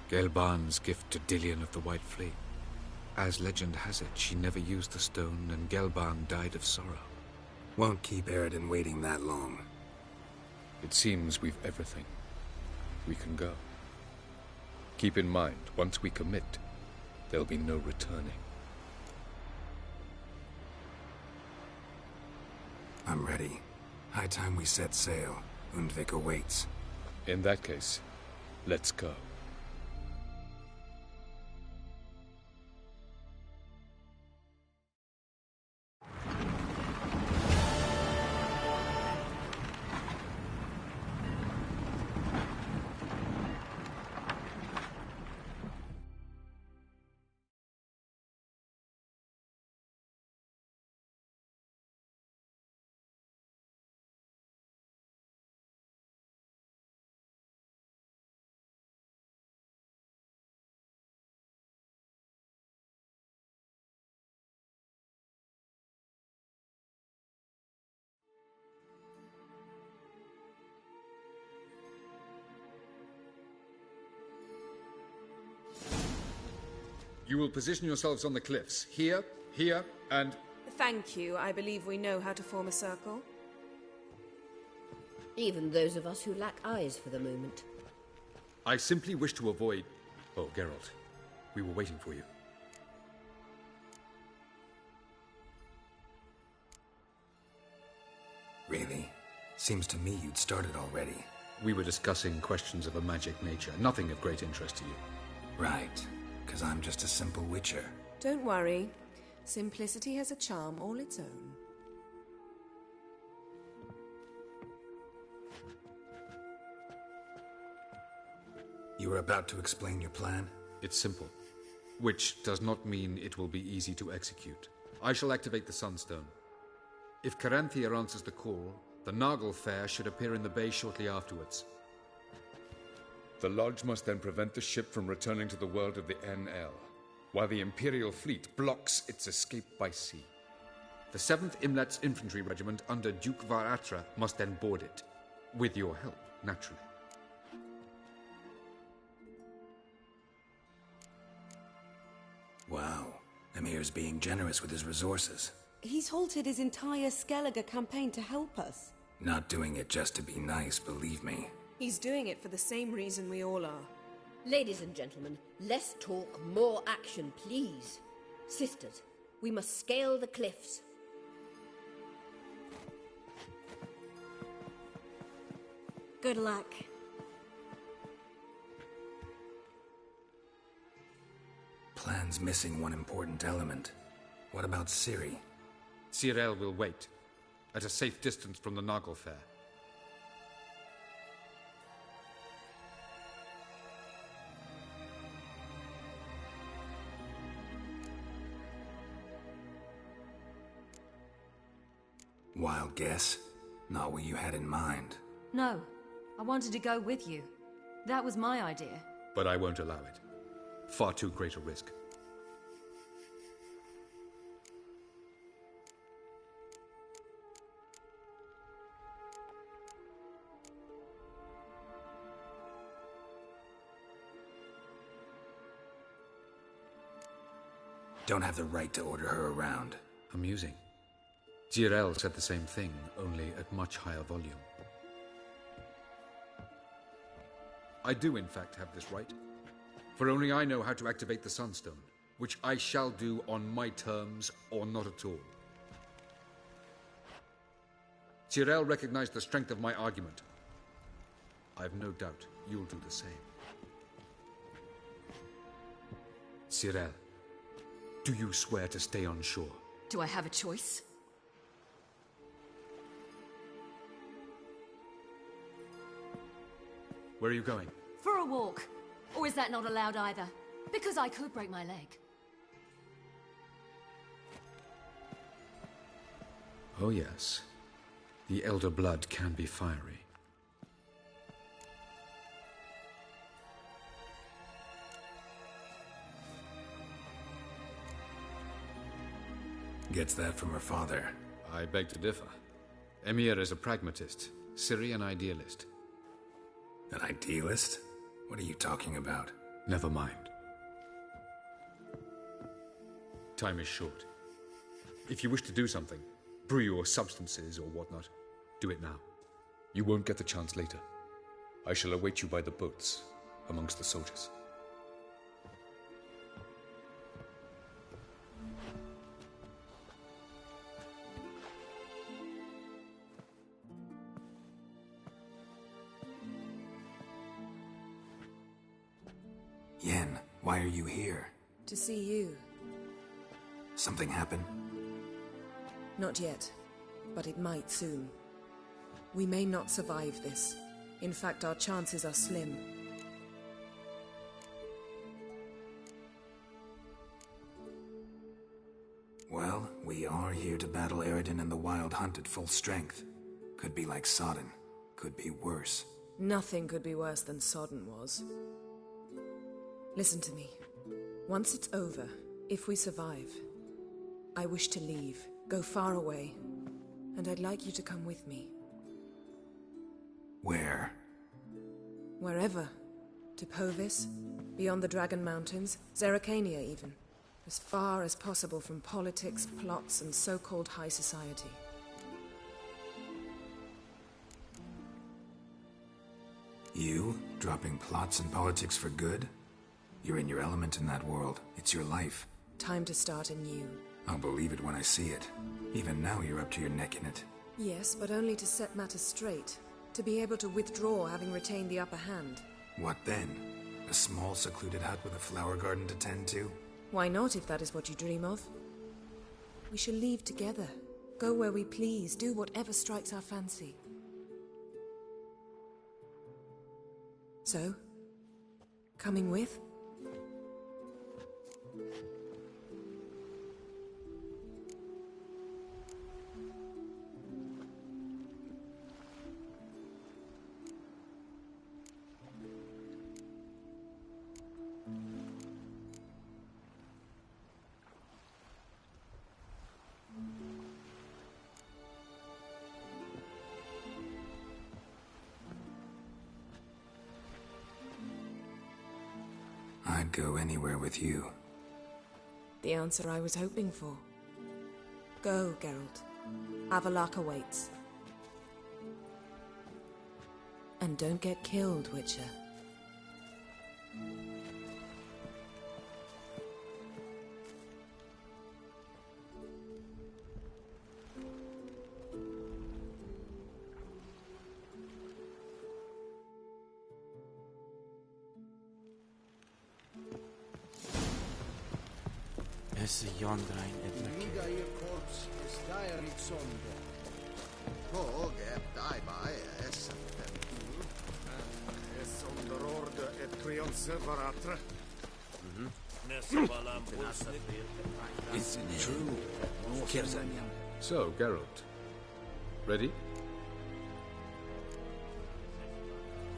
Gelban's gift to Dillion of the White Fleet. As legend has it, she never used the stone, and Gelban died of sorrow. Won't keep Eridan waiting that long. It seems we've everything. We can go. Keep in mind, once we commit, there'll be no returning. I'm ready. High time we set sail. Undvik awaits. In that case, let's go. You will position yourselves on the cliffs. Here, here, and... Thank you. I believe we know how to form a circle. Even those of us who lack eyes for the moment. I simply wish to avoid... Oh, Geralt. We were waiting for you. Really? Seems to me you'd started already. We were discussing questions of a magic nature, nothing of great interest to you. Right. Because I'm just a simple witcher. Don't worry. Simplicity has a charm all its own. You were about to explain your plan? It's simple. Which does not mean it will be easy to execute. I shall activate the Sunstone. If Caranthia answers the call, the Nagle Fair should appear in the bay shortly afterwards. The Lodge must then prevent the ship from returning to the world of the NL, while the Imperial fleet blocks its escape by sea. The 7th Imlet's Infantry Regiment under Duke Varatra must then board it. With your help, naturally. Wow. Emir's being generous with his resources. He's halted his entire Skellige campaign to help us. Not doing it just to be nice, believe me. He's doing it for the same reason we all are. Ladies and gentlemen, less talk, more action, please. Sisters, we must scale the cliffs. Good luck. Plan's missing one important element. What about Ciri? Cyril will wait, at a safe distance from the Nagle Fair. Wild guess? Not what you had in mind. No, I wanted to go with you. That was my idea. But I won't allow it. Far too great a risk. Don't have the right to order her around. Amusing. Tyrell said the same thing, only at much higher volume. I do, in fact, have this right. For only I know how to activate the Sunstone, which I shall do on my terms or not at all. Tyrell recognized the strength of my argument. I've no doubt you'll do the same. Tyrell, do you swear to stay on shore? Do I have a choice? Where are you going? For a walk. Or is that not allowed either? Because I could break my leg. Oh yes. The elder blood can be fiery. Gets that from her father. I beg to differ. Emir is a pragmatist, Ciri an idealist. An idealist? What are you talking about? Never mind. Time is short. If you wish to do something, brew your substances or whatnot, do it now. You won't get the chance later. I shall await you by the boats, amongst the soldiers. Yen, why are you here? To see you. Something happen? Not yet, but it might soon. We may not survive this. In fact, our chances are slim. Well, we are here to battle Eredin and the Wild Hunt at full strength. Could be like Sodden. Could be worse. Nothing could be worse than Sodden was. Listen to me. Once it's over, if we survive, I wish to leave, go far away, and I'd like you to come with me. Where? Wherever. To Povis, beyond the Dragon Mountains, Zeracania even. As far as possible from politics, plots, and so-called high society. You? Dropping plots and politics for good? You're in your element in that world. It's your life. Time to start anew. I'll believe it when I see it. Even now you're up to your neck in it. Yes, but only to set matters straight. To be able to withdraw having retained the upper hand. What then? A small secluded hut with a flower garden to tend to? Why not, if that is what you dream of? We shall leave together. Go where we please, do whatever strikes our fancy. So? Coming with? I'd go anywhere with you. The answer I was hoping for. Go, Geralt. Avalok awaits. And don't get killed, Witcher. Esse Jondrain Liga ihr Korps ist dairig sonde. Hog dai bei es es onderorde et trionse varatre. Is it true? So, Geralt. Ready?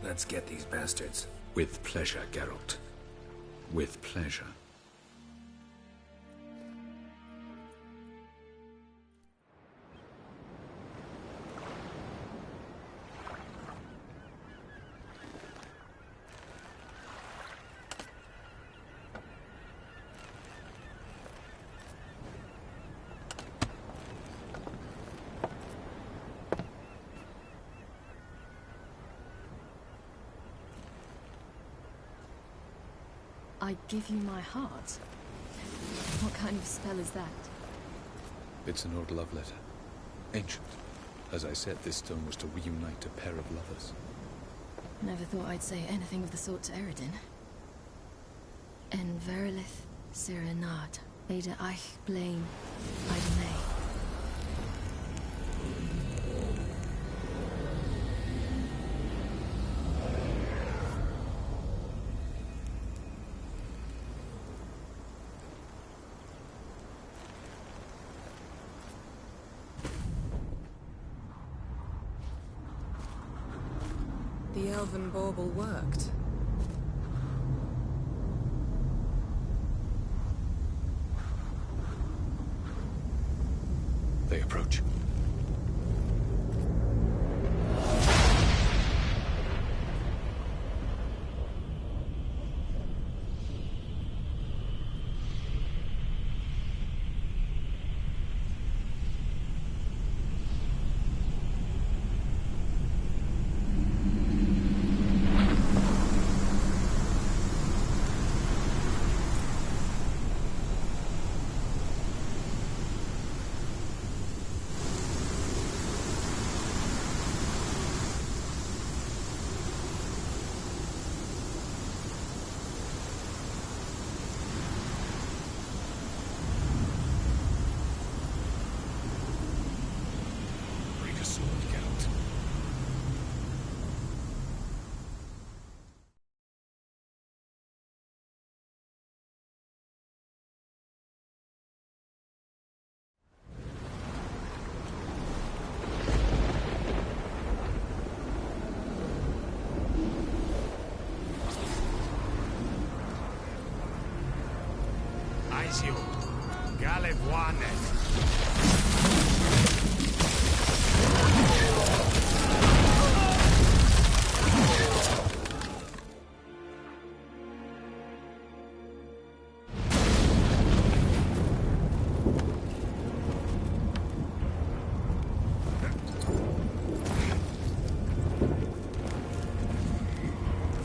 Let's get these bastards. With pleasure, Geralt. With pleasure. I give you my heart? What kind of spell is that? It's an old love letter. Ancient. As I said, this stone was to reunite a pair of lovers. Never thought I'd say anything of the sort to Eredin. En verilith serenad, Ada eich blain, Ida May. The elven bauble worked. They approach.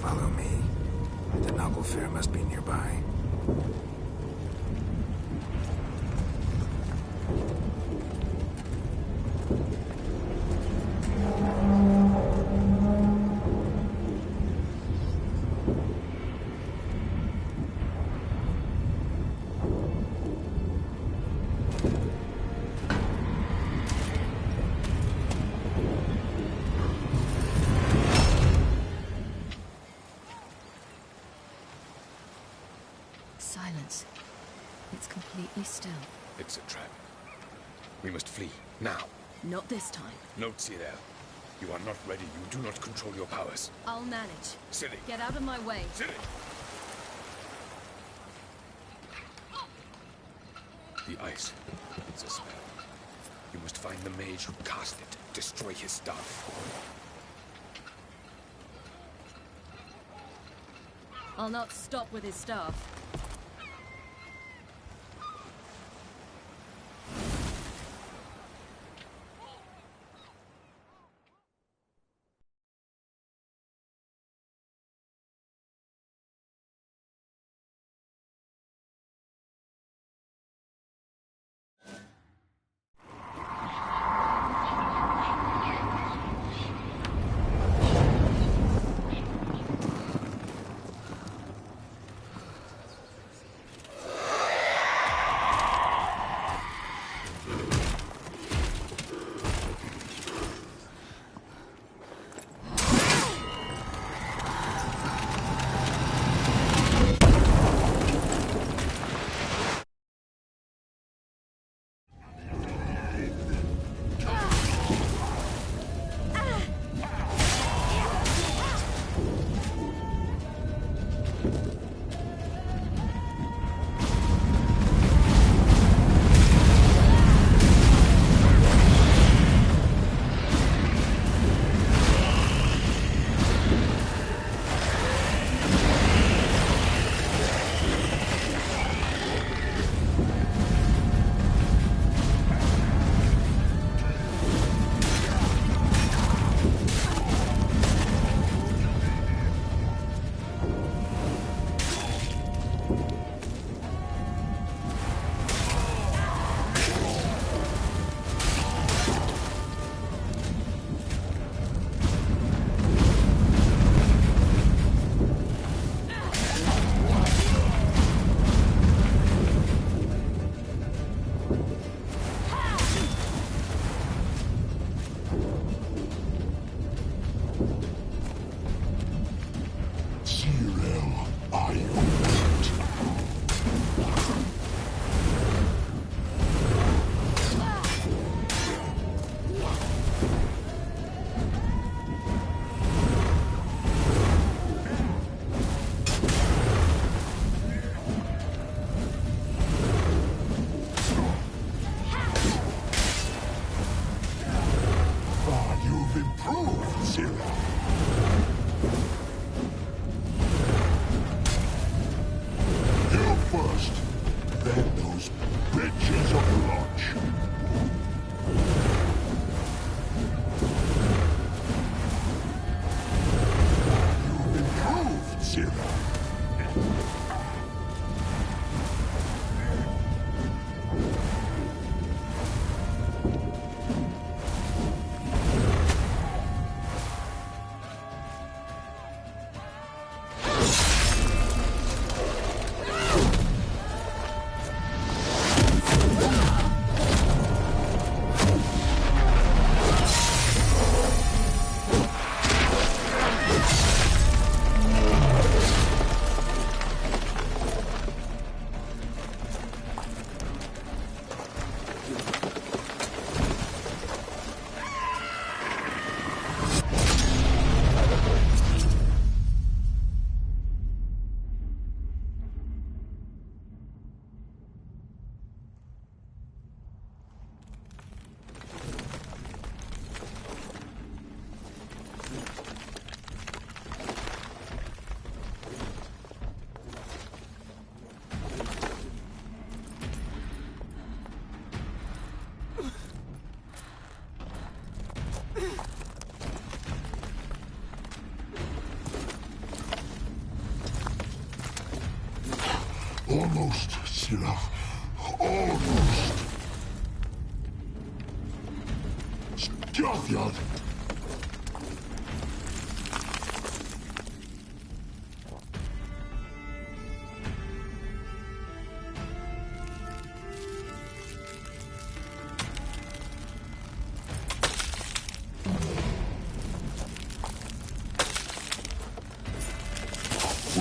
Follow me. The noble fair must be nearby. Silence. It's completely still. It's a trap. We must flee, now. Not this time. No, Cyril. You are not ready. You do not control your powers. I'll manage. Silly. Get out of my way. Silly! The ice. It's a spell. You must find the mage who cast it. Destroy his staff. I'll not stop with his staff. Almost, Sirach. Almost. Stjafjad.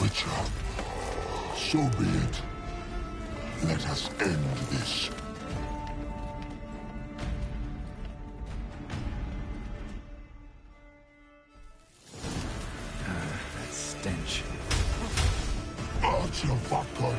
Witcher, so be it. Let us end this. That stench. Archer Vodka.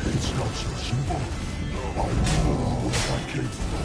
It's not so simple. I know what I came for.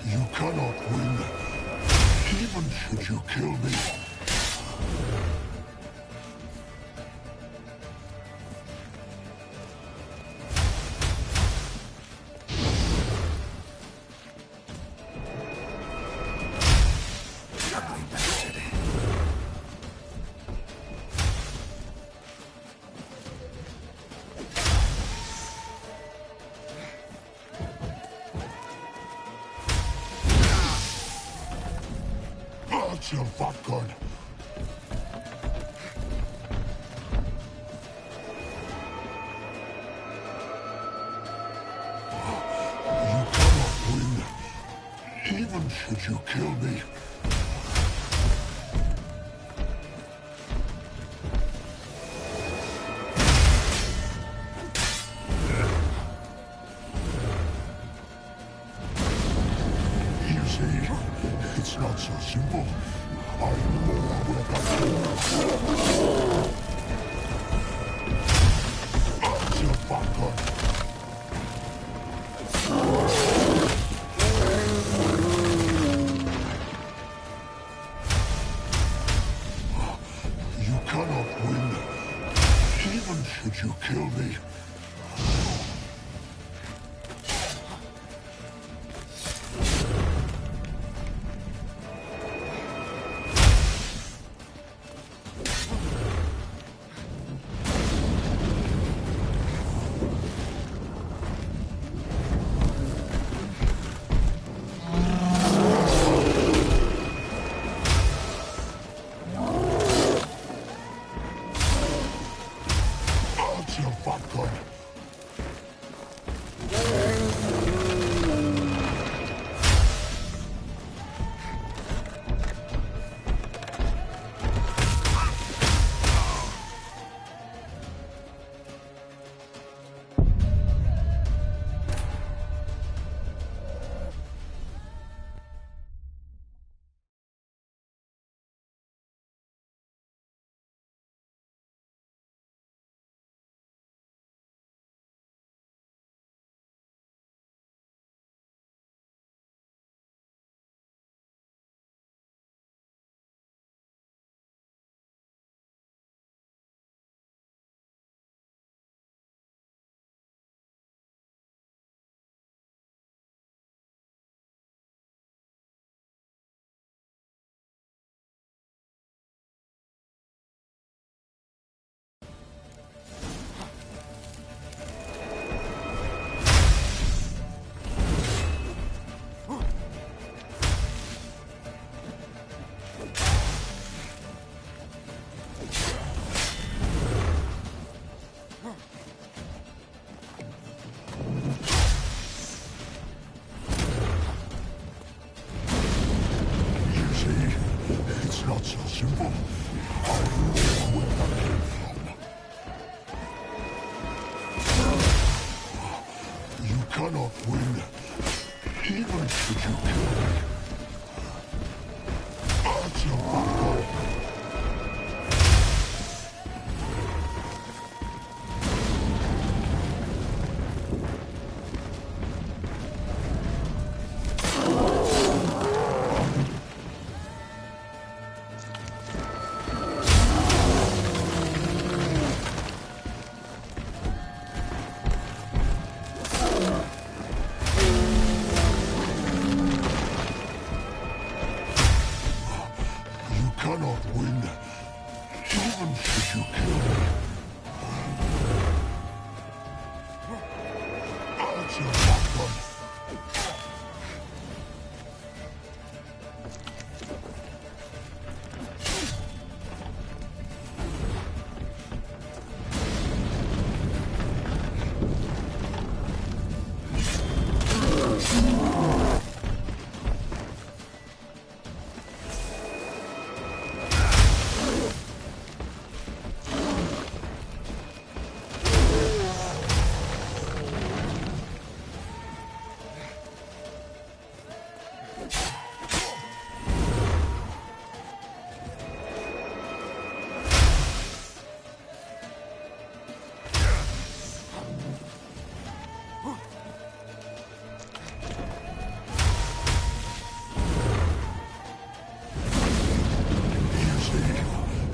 You cannot win, even should you kill me. Ugly bastard. Archer Vodka. You cannot win, even should you kill me. You see, it's not so simple. I know where that Archer Vodka. You cannot win, even should you kill me. Archer Vodka. see, it's not so simple. I know where that came from. You cannot win, even should you kill me. That's a bad. Cannot win, even should you kill me. That's a bad one.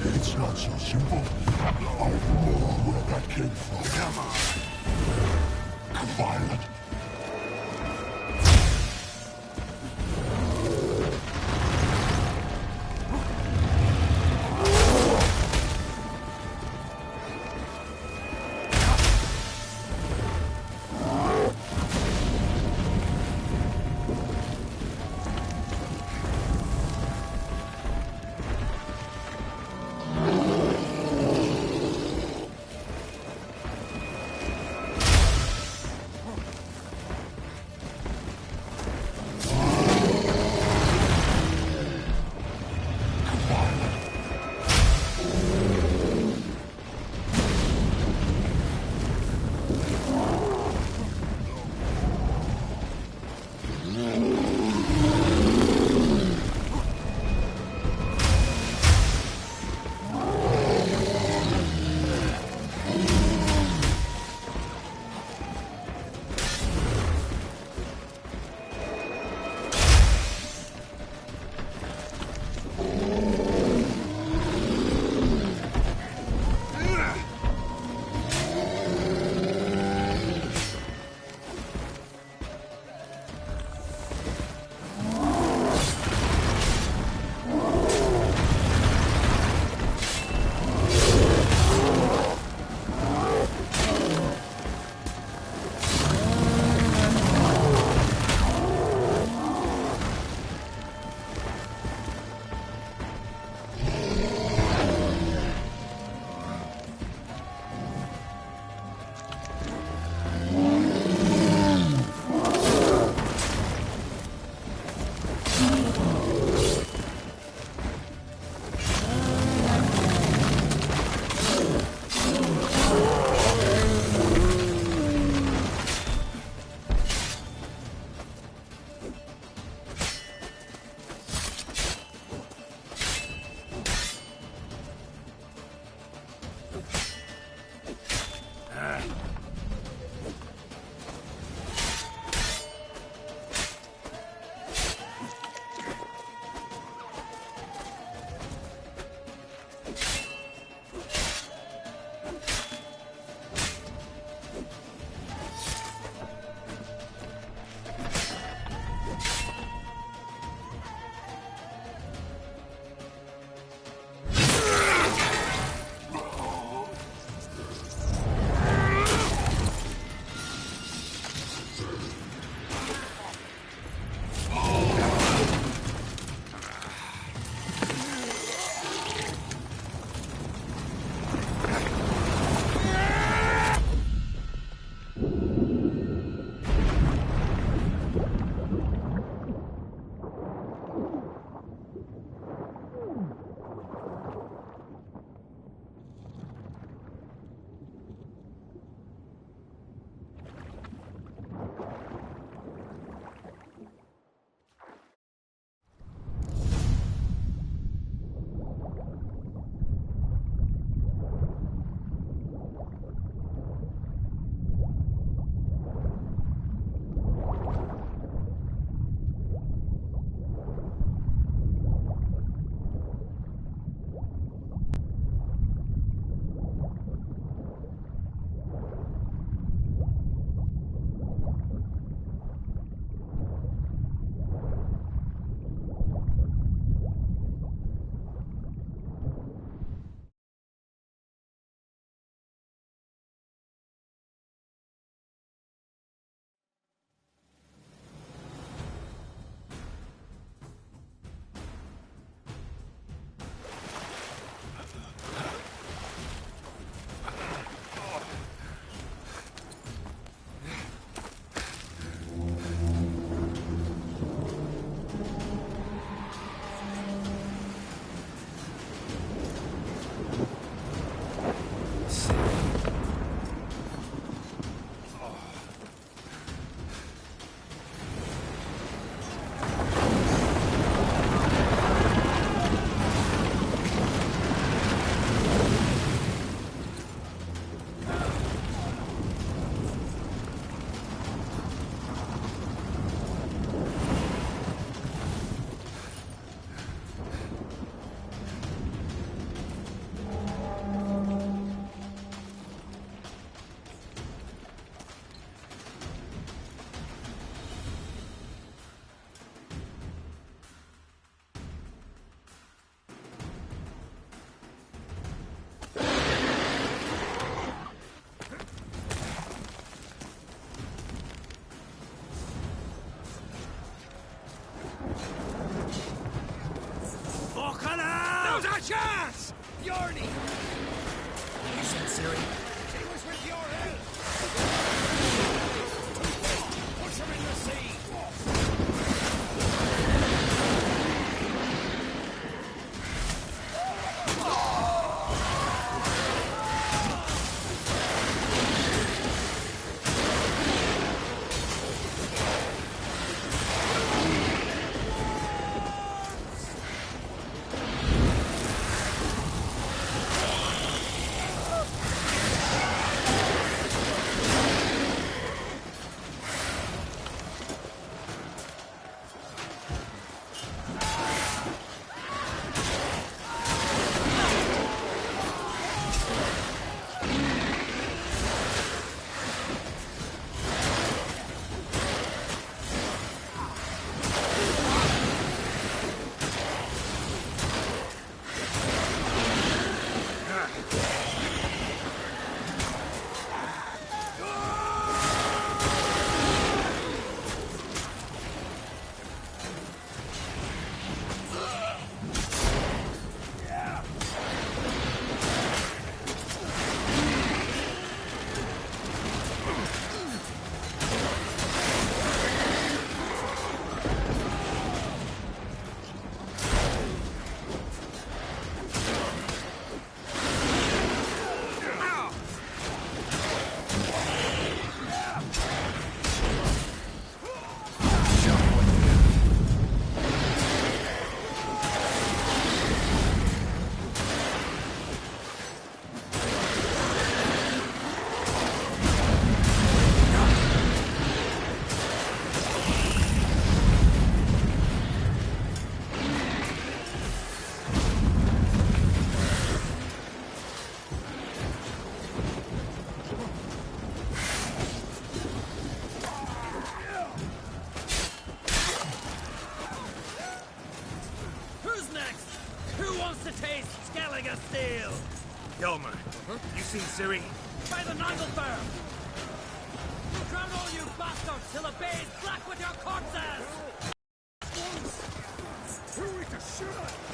It's not so simple. I know where that came from. Come on. Violent. Watch us! Bjarni! You said Ciri? She was with your help! Push him in the sea! You seen Ciri? By the Nagelfire! Drown all you bastards till the bay is black with your corpses! Who are we to shoot at?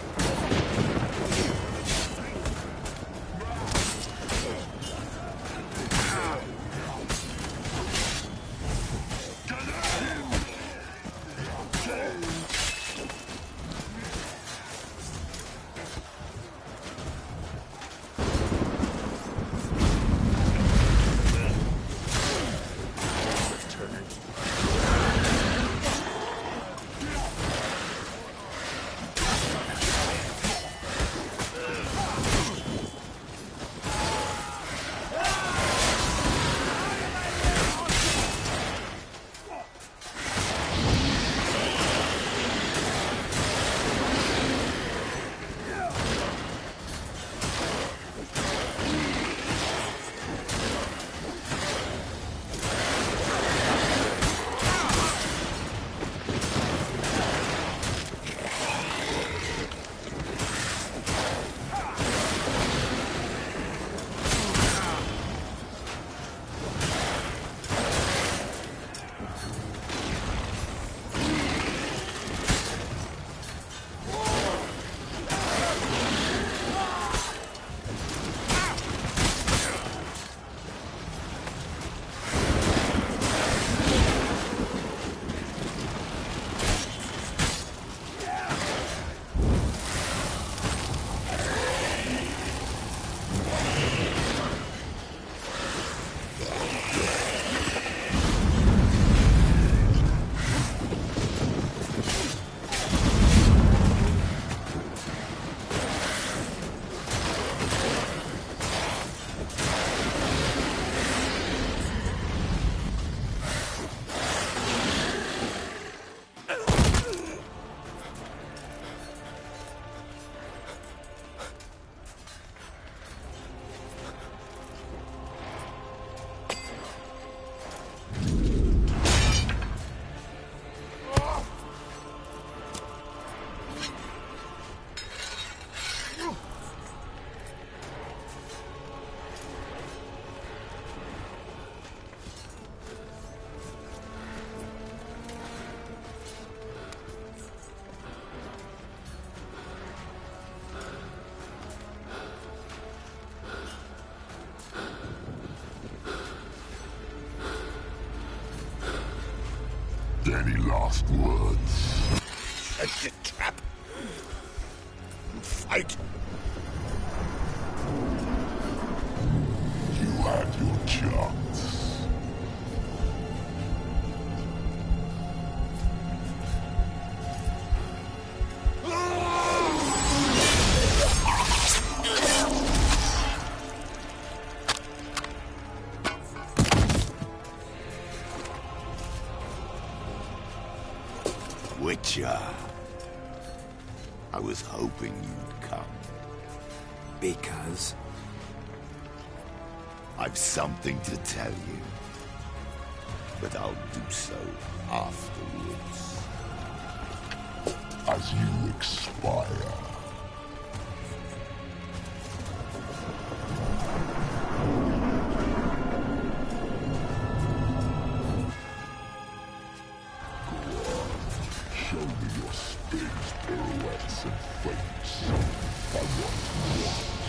Any last words? Set the trap. Fight. You had your chance. Witcher. I was hoping you'd come. Because? I've something to tell you. But I'll do so afterwards. As you expire. Show me your staged pirouettes and feints. I want to watch.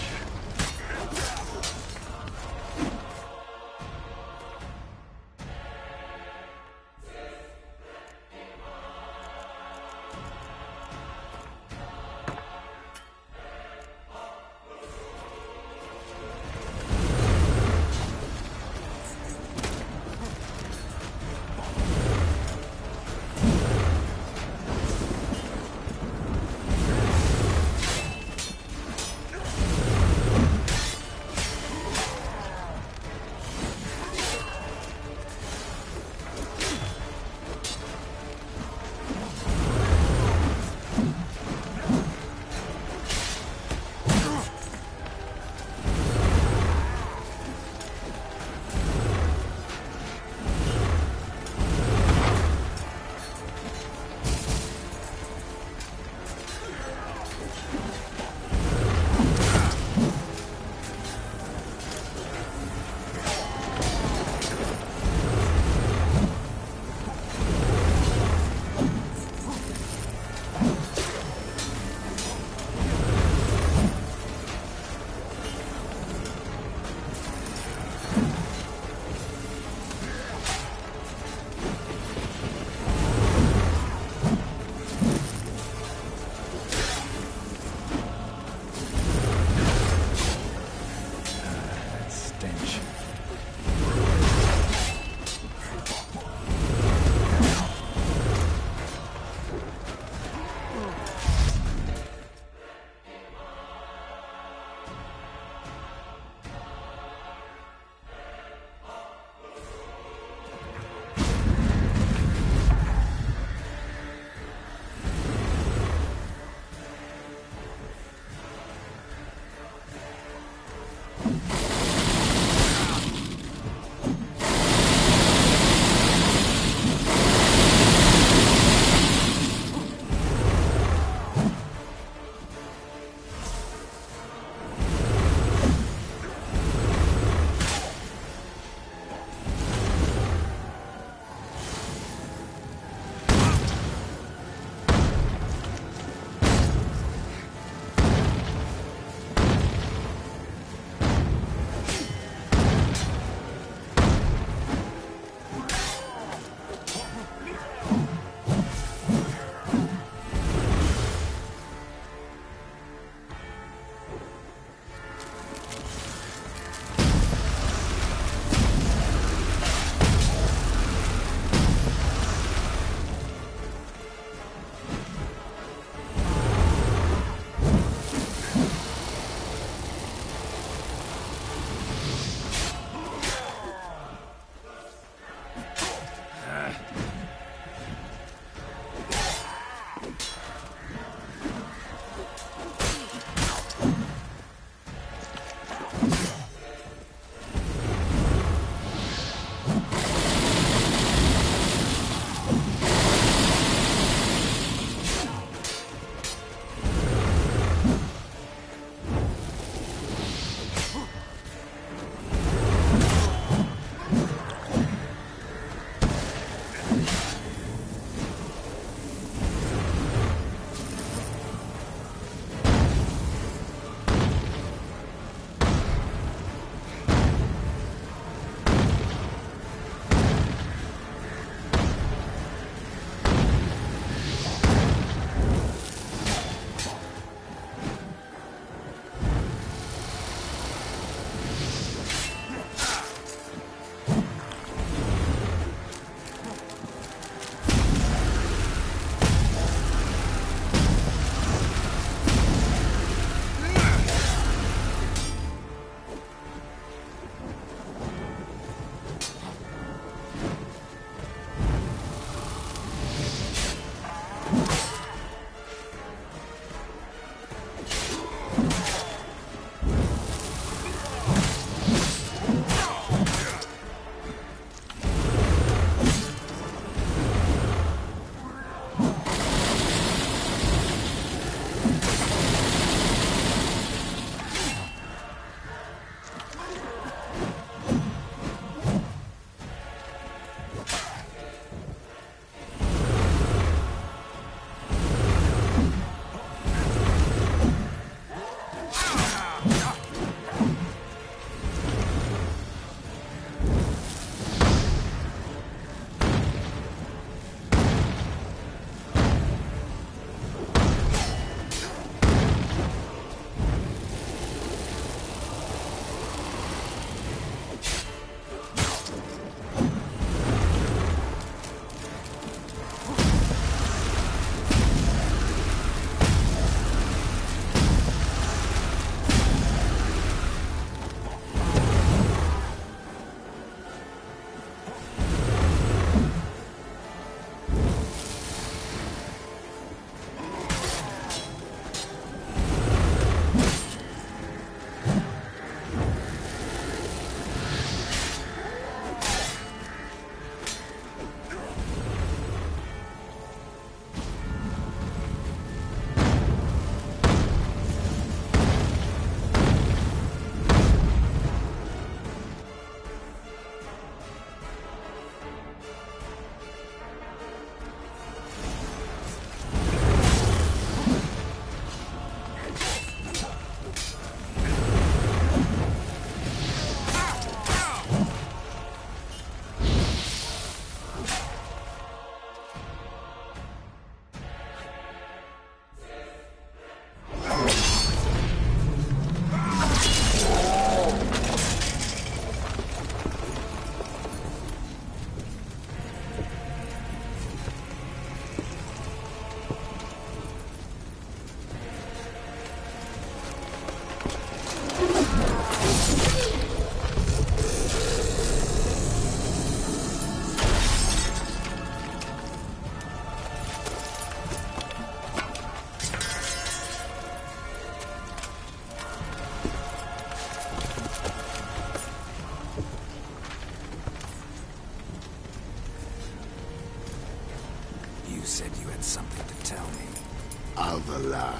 Alvalak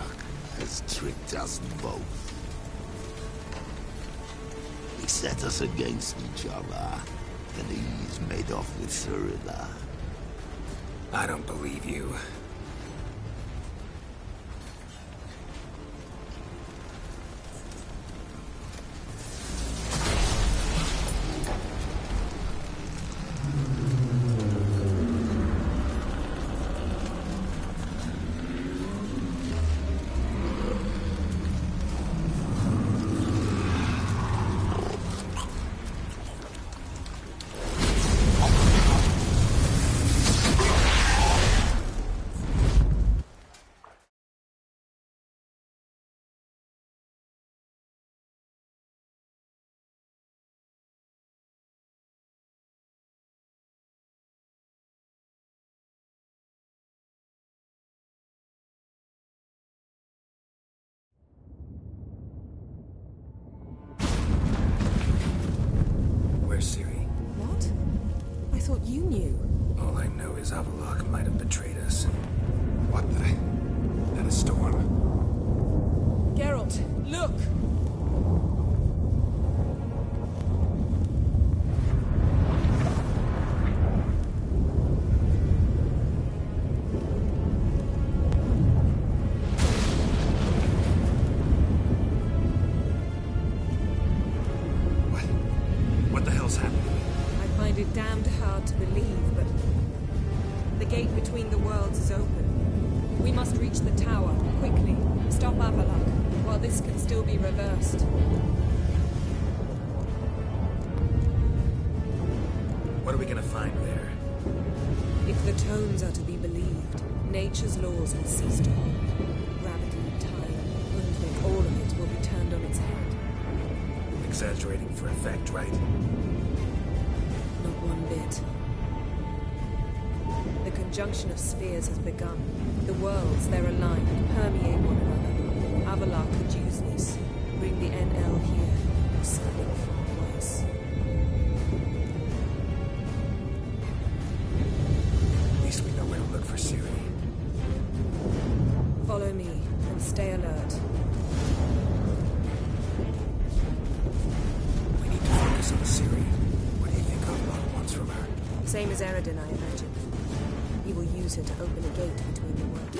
has tricked us both. He set us against each other, and he's made off with Cyrilla. I don't believe you. Ciri. What? I thought you knew. All I know is Avallac'h might have betrayed us. What the? That a storm? Geralt, look! What the hell's happening? I find it damned hard to believe, but the gate between the worlds is open. We must reach the tower, quickly. Stop Avallac'h, while this can still be reversed. What are we gonna find there? If the tones are to be believed, nature's laws will cease to hold. Gravity, time, Undvik, all of it will be turned on its head. Exaggerating for effect, right? Not one bit. The conjunction of spheres has begun. The worlds, they're aligned, permeate one another. Avallac'h could use this. Bring the NL here, or something far worse. At least we know where to look for Ciri. Follow me, and stay alert. We need to focus on Ciri. What do you think Avallac'h wants from her? Same as Eredin, I imagine. He will use her to open a gate between the worlds.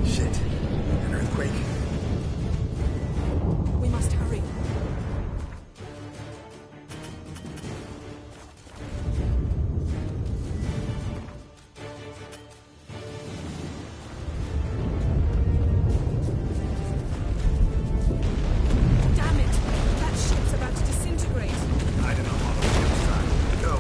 Shit. An earthquake? We must hurry. Damn it! That ship's about to disintegrate. I don't know all the way outside. Go.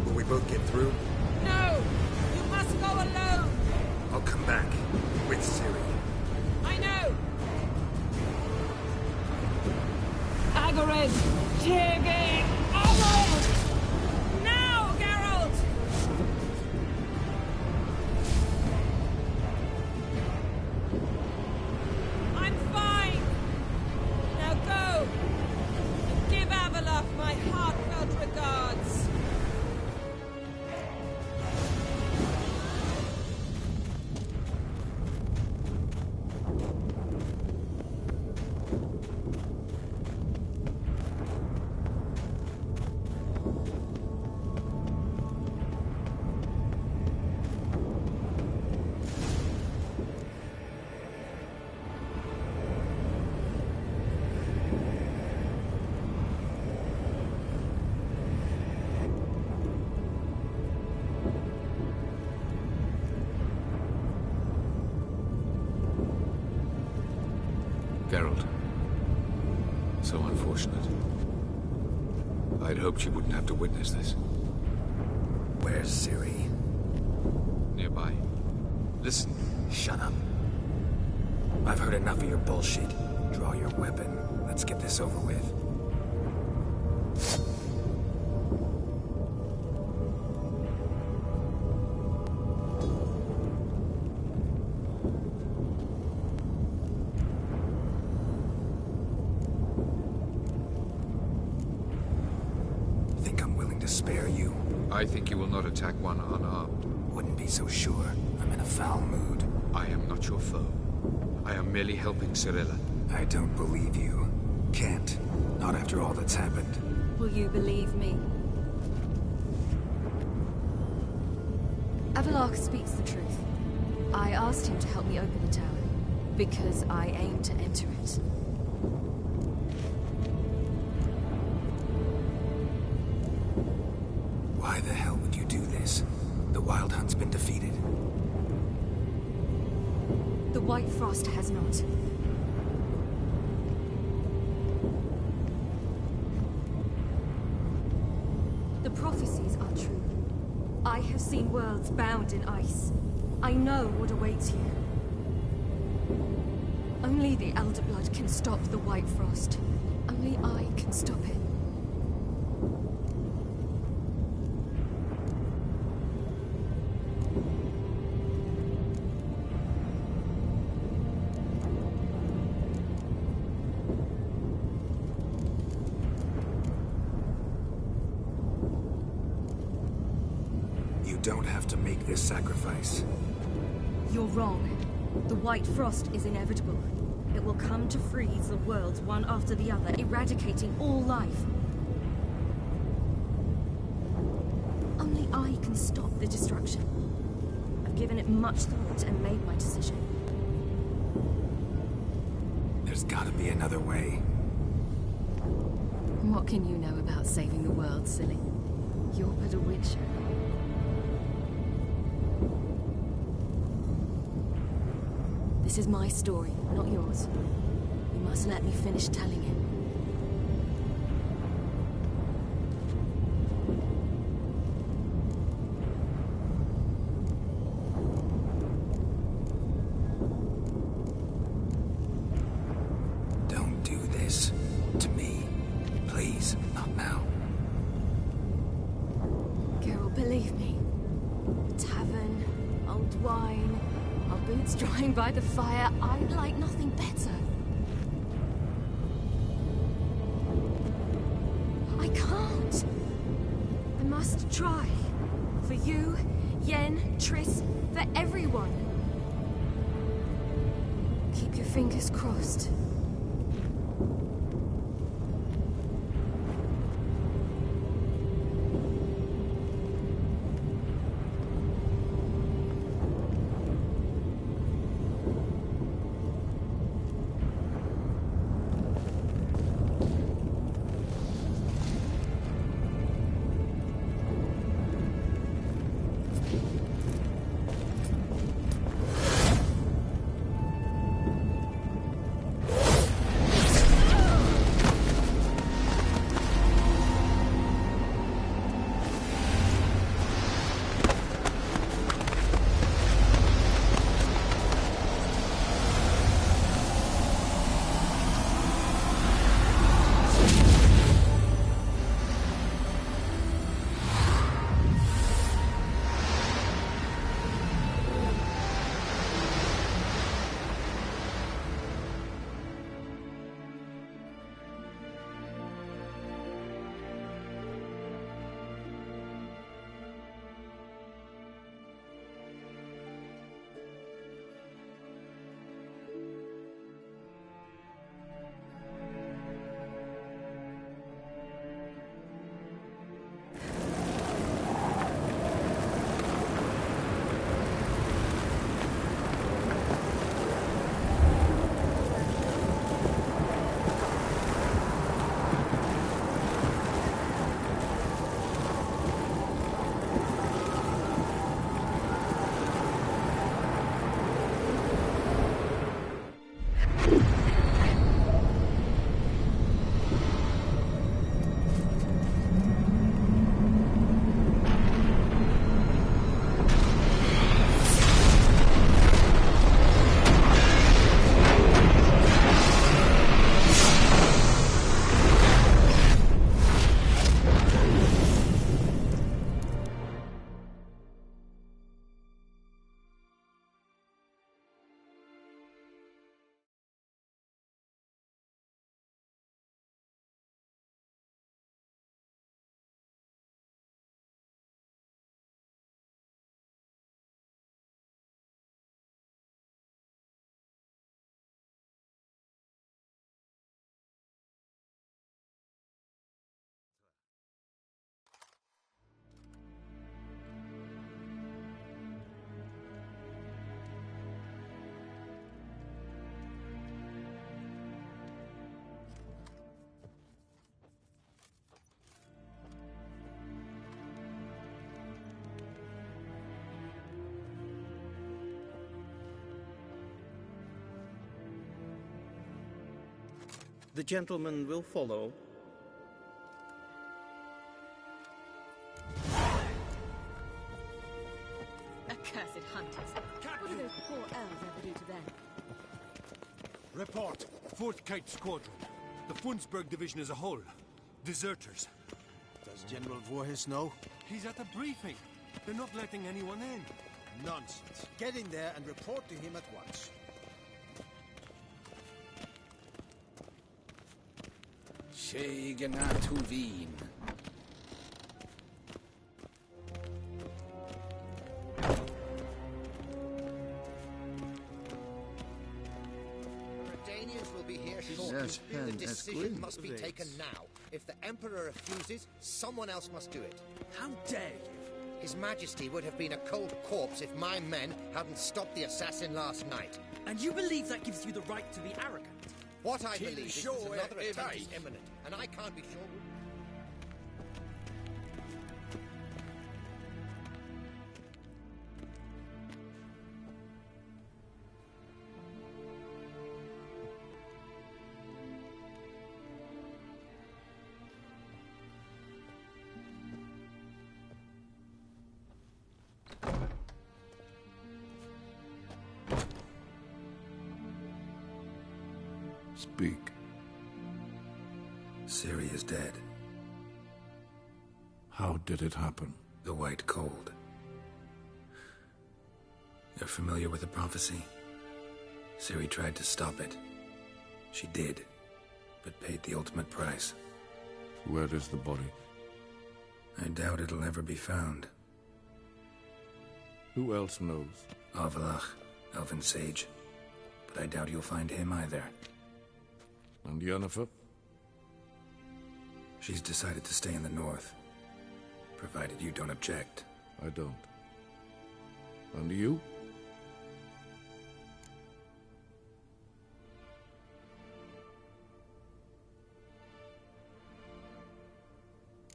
Will we both get through? No! You must go alone! I'll come back. With Ciri. I know! Agarid! Tiggy! Agarid! Now, Geralt! I'm fine! Now go! And give Avalok my heartfelt regards! Geralt. So unfortunate. I'd hoped you wouldn't have to witness this. Where's Ciri? Nearby. Listen. Shut up. I've heard enough of your bullshit. Draw your weapon. Let's get this over with. Spare you? I think you will not attack one unarmed. Wouldn't be so sure. I'm in a foul mood. I am not your foe. I am merely helping Cirilla. I don't believe you. Can't. Not after all that's happened. Will you believe me? Avalok speaks the truth. I asked him to help me open the tower, because I aim to enter it. Why the hell would you do this? The Wild Hunt's been defeated. The White Frost has not. The prophecies are true. I have seen worlds bound in ice. I know what awaits you. Only the Elder Blood can stop the White Frost. Only I can stop it. Don't have to make this sacrifice. You're wrong. The White Frost is inevitable. It will come to freeze the worlds one after the other, eradicating all life. Only I can stop the destruction. I've given it much thought and made my decision. There's gotta be another way. What can you know about saving the world, silly? You're but a witcher. This is my story, not yours. You must let me finish telling it. Don't do this to me. Please, not now. Geralt, believe me. A tavern, old wine, our boots drying by the fire. I'd like nothing better. I can't. I must try. For you, Yen, Triss, for everyone. Keep your fingers crossed. The gentleman will follow. Accursed hunters. What do those poor elves ever do to them? Report. 4th Kite Squadron. The Funsberg Division as a whole. Deserters. Does General Voorhis know? He's at the briefing. They're not letting anyone in. Nonsense. Get in there and report to him at once. Shegenatu Wien. Danians will be here shortly. The decision must be taken now. If the Emperor refuses, someone else must do it. How dare you? His Majesty would have been a cold corpse if my men hadn't stopped the assassin last night. And you believe that gives you the right to be arrogant? What I believe is that another attempt is imminent, and I can't be sure... Speak. Ciri is dead. How did it happen? The White Cold. You're familiar with the prophecy? Ciri tried to stop it. She did, but paid the ultimate price. Where is the body? I doubt it'll ever be found. Who else knows? Avalach, Elven Sage. But I doubt you'll find him either. And Yennefer? She's decided to stay in the north. Provided you don't object. I don't. And you?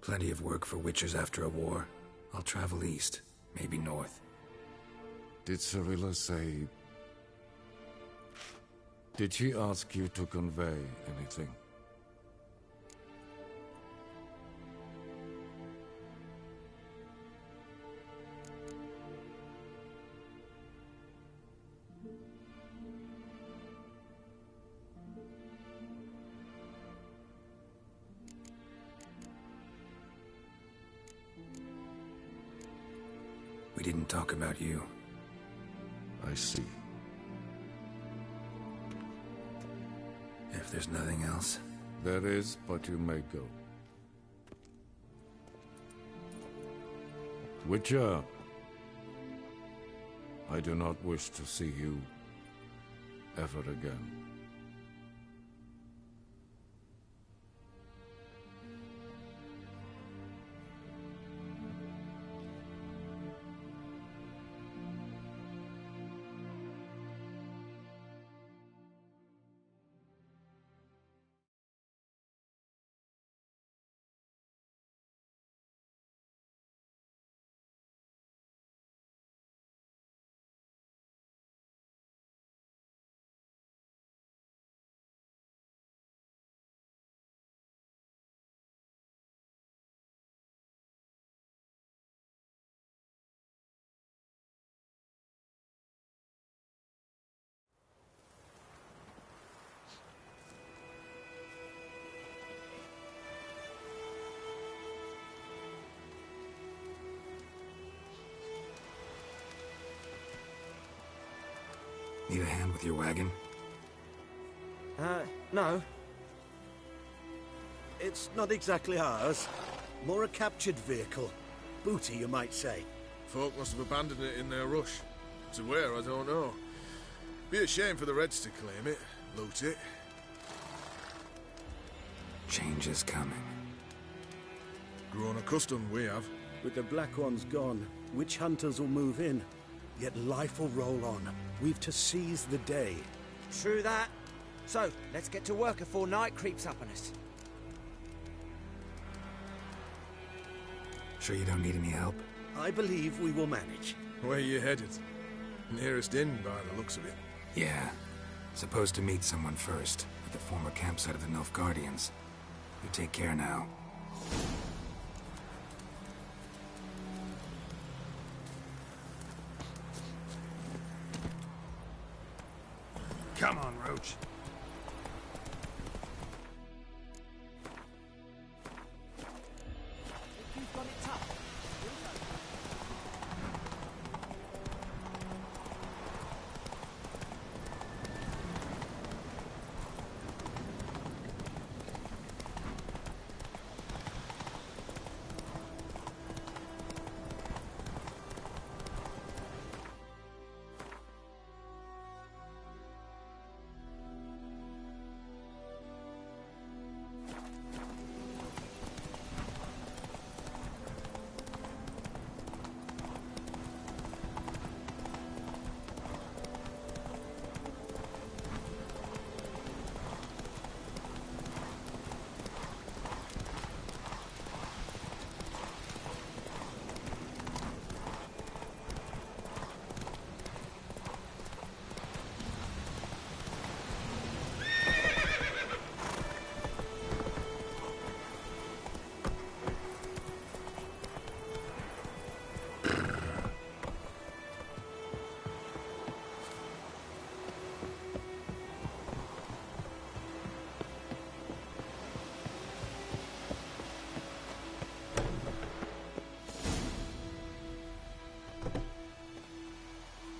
Plenty of work for witchers after a war. I'll travel east, maybe north. Did Cirilla say... Did she ask you to convey anything? We didn't talk about you. I see. If there's nothing else... There is, but you may go. Witcher, I do not wish to see you ever again. Need a hand with your wagon? No. It's not exactly ours. More a captured vehicle. Booty, you might say. Folk must have abandoned it in their rush. To where, I don't know. Be a shame for the Reds to claim it, loot it. Change is coming. Grown accustomed, we have. With the Black Ones gone, witch hunters will move in. Yet life will roll on. We've to seize the day. True that. So, let's get to work before night creeps up on us. Sure you don't need any help? I believe we will manage. Where you headed? Nearest inn, by the looks of it. Yeah. Supposed to meet someone first, at the former campsite of the Nilfgaardians. You take care now. Come on, Roach. You've got it tough.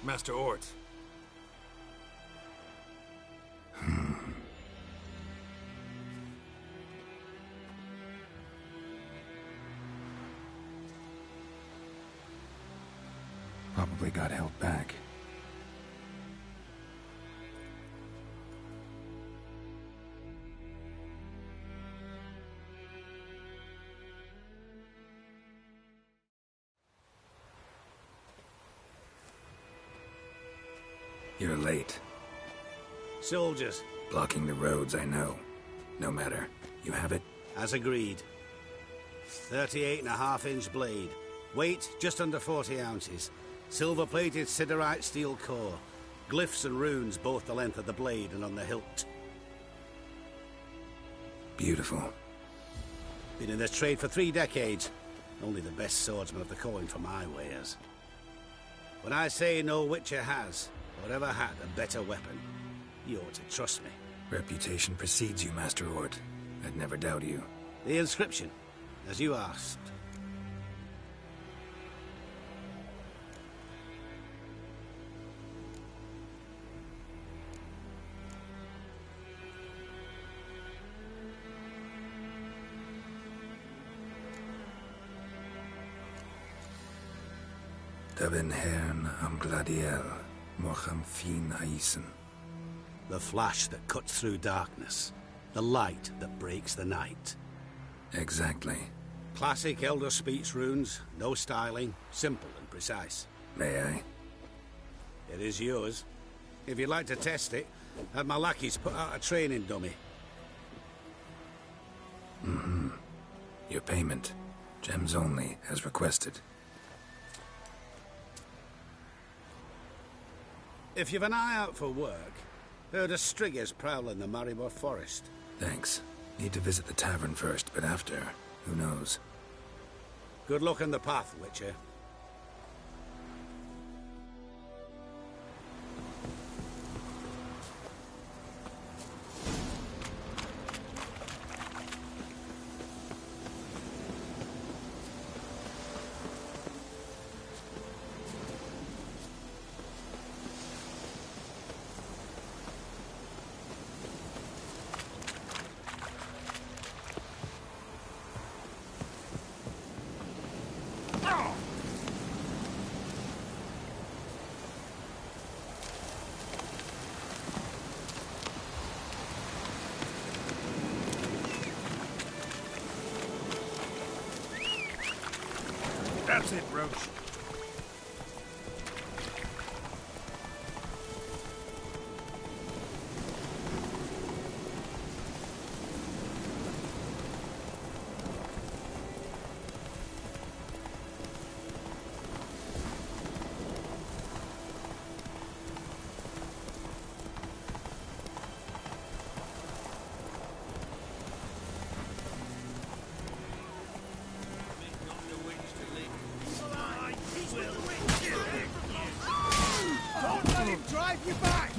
Master Ort. Probably got held back. You're late. Soldiers. Blocking the roads, I know. No matter. You have it? As agreed. 38.5-inch blade. Weight just under 40 ounces. Silver-plated siderite steel core. Glyphs and runes both the length of the blade and on the hilt. Beautiful. Been in this trade for 3 decades. Only the best swordsman of the coin for my wares. When I say no Witcher has, or ever had, a better weapon, you ought to trust me. Reputation precedes you, Master Ort. I'd never doubt you. The inscription, as you asked. Davin Hern am Gladiel, Mocham Fin Aisen. The flash that cuts through darkness. The light that breaks the night. Exactly. Classic Elder Speech runes, no styling, simple and precise. May I? It is yours. If you'd like to test it, have my lackeys put out a training dummy. Mm-hmm. Your payment. Gems only, as requested. If you've an eye out for work, heard of striggers prowling the Maribor forest. Thanks. Need to visit the tavern first, but after, who knows? Good luck on the path, Witcher. That's it, Roach. drive you back!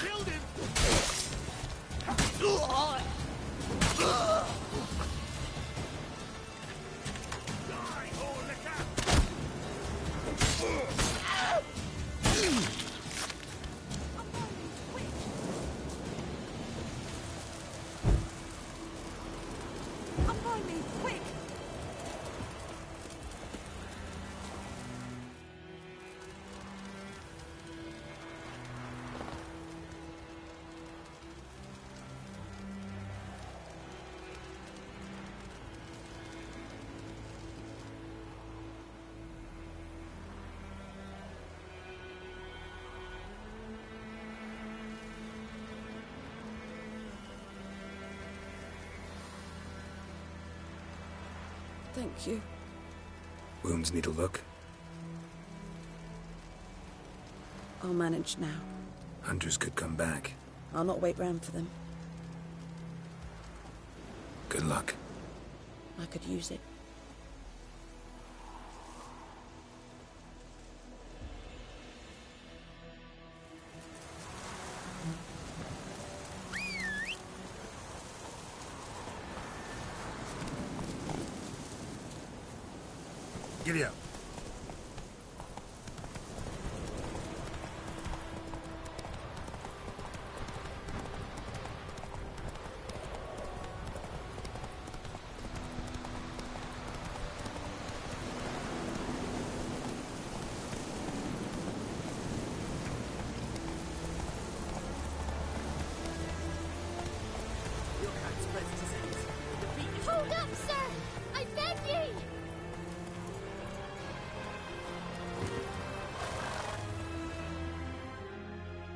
Killed him! Unbind me, quick! Thank you. Wounds need a look. I'll manage now. Hunters could come back. I'll not wait round for them. Good luck. I could use it. Giddy up. Hold up, sir! I beg ye!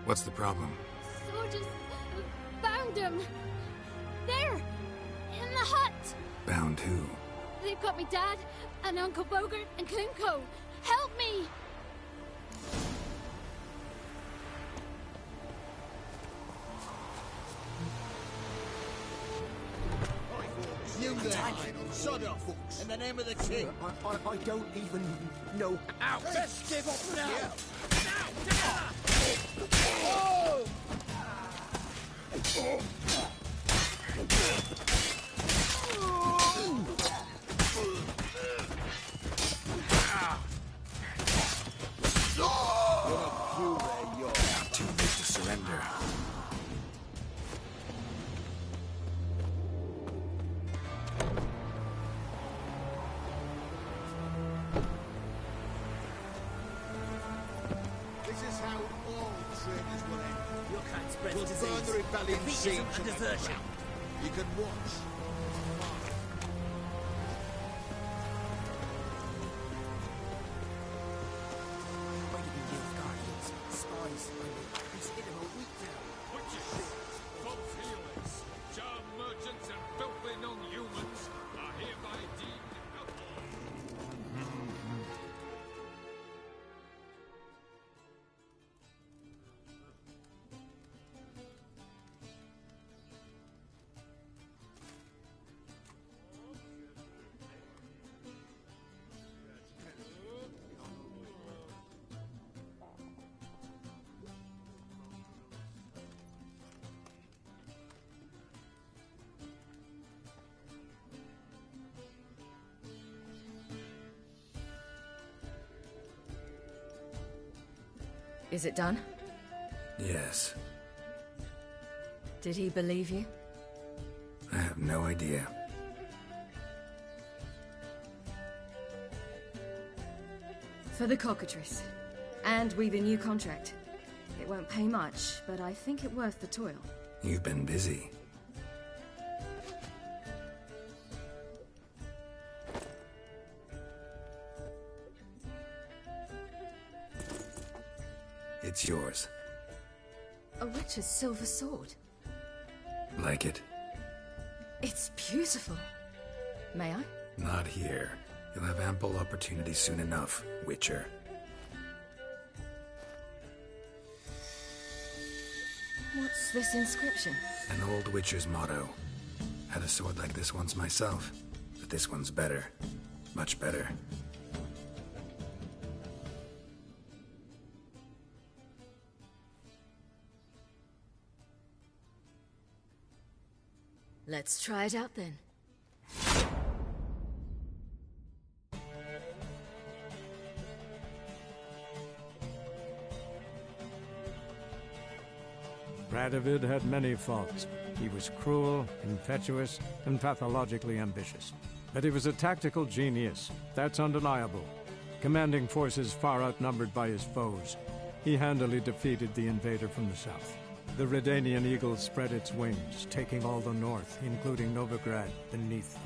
What's the problem? Soldiers found him. There, in the hut. Bound who? They've got me dad and Uncle Bogart and Klimko. Help me! You there! Sod off! In the name of the king! I don't even know. Out! Let's give up now! Too late to surrender. This is how all traitors will end. Your kind spreads We'll disease. burn the rebellion Defeat siege isn't a and desertion. You can watch. Where did we live, Guardians? Spies. It's hit him a week now. Witches, false healers, charm merchants, and filthy non-humans are hereby deemed outlaws. Is it done? Yes. Did he believe you? I have no idea. For the cockatrice. And we've a new contract. It won't pay much, but I think it worth the toil. You've been busy. It's yours. A witch's silver sword. Like it? It's beautiful. May I? Not here. You'll have ample opportunity soon enough, Witcher. What's this inscription? An old Witcher's motto. Had a sword like this once myself, but this one's better. Much better. Let's try it out then. Radovid had many faults. He was cruel, impetuous, and pathologically ambitious. But he was a tactical genius. That's undeniable. Commanding forces far outnumbered by his foes, he handily defeated the invader from the south. The Redanian eagle spread its wings, taking all the north, including Novigrad, beneath them.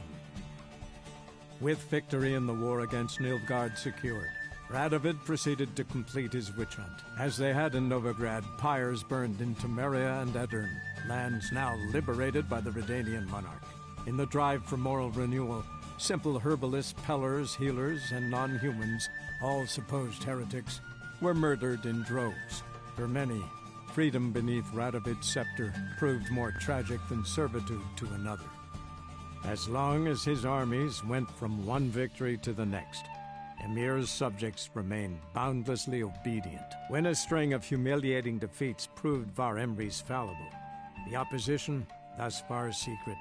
With victory in the war against Nilfgaard secured, Radovid proceeded to complete his witch hunt. As they had in Novigrad, pyres burned in Temeria and Aedirn, lands now liberated by the Redanian monarch. In the drive for moral renewal, simple herbalists, pellers, healers, and non-humans, all supposed heretics, were murdered in droves. For many, freedom beneath Radovid's scepter proved more tragic than servitude to another. As long as his armies went from one victory to the next, Emir's subjects remained boundlessly obedient. When a string of humiliating defeats proved Var Emreis fallible, the opposition, thus far secret,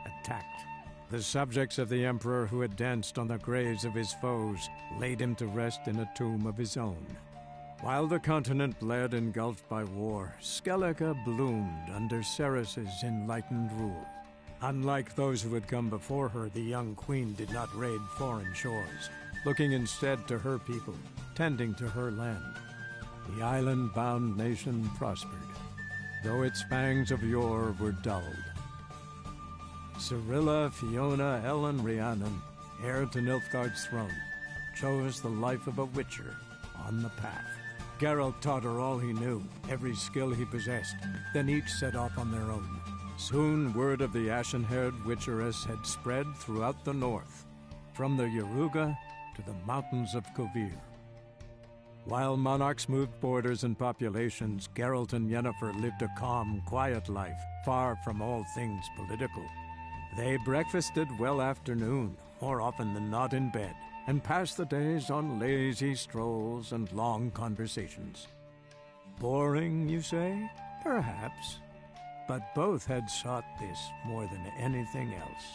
attacked. The subjects of the Emperor who had danced on the graves of his foes laid him to rest in a tomb of his own. While the continent bled engulfed by war, Skellige bloomed under Ceres's enlightened rule. Unlike those who had come before her, the young queen did not raid foreign shores, looking instead to her people, tending to her land. The island-bound nation prospered, though its fangs of yore were dulled. Cirilla, Fiona, Ellen, Rhiannon, heir to Nilfgaard's throne, chose the life of a witcher on the path. Geralt taught her all he knew, every skill he possessed, then each set off on their own. Soon word of the ashen-haired witcheress had spread throughout the north, from the Yaruga to the mountains of Kovir. While monarchs moved borders and populations, Geralt and Yennefer lived a calm, quiet life, far from all things political. They breakfasted well after noon, more often than not in bed, and passed the days on lazy strolls and long conversations. Boring, you say? Perhaps. But both had sought this more than anything else.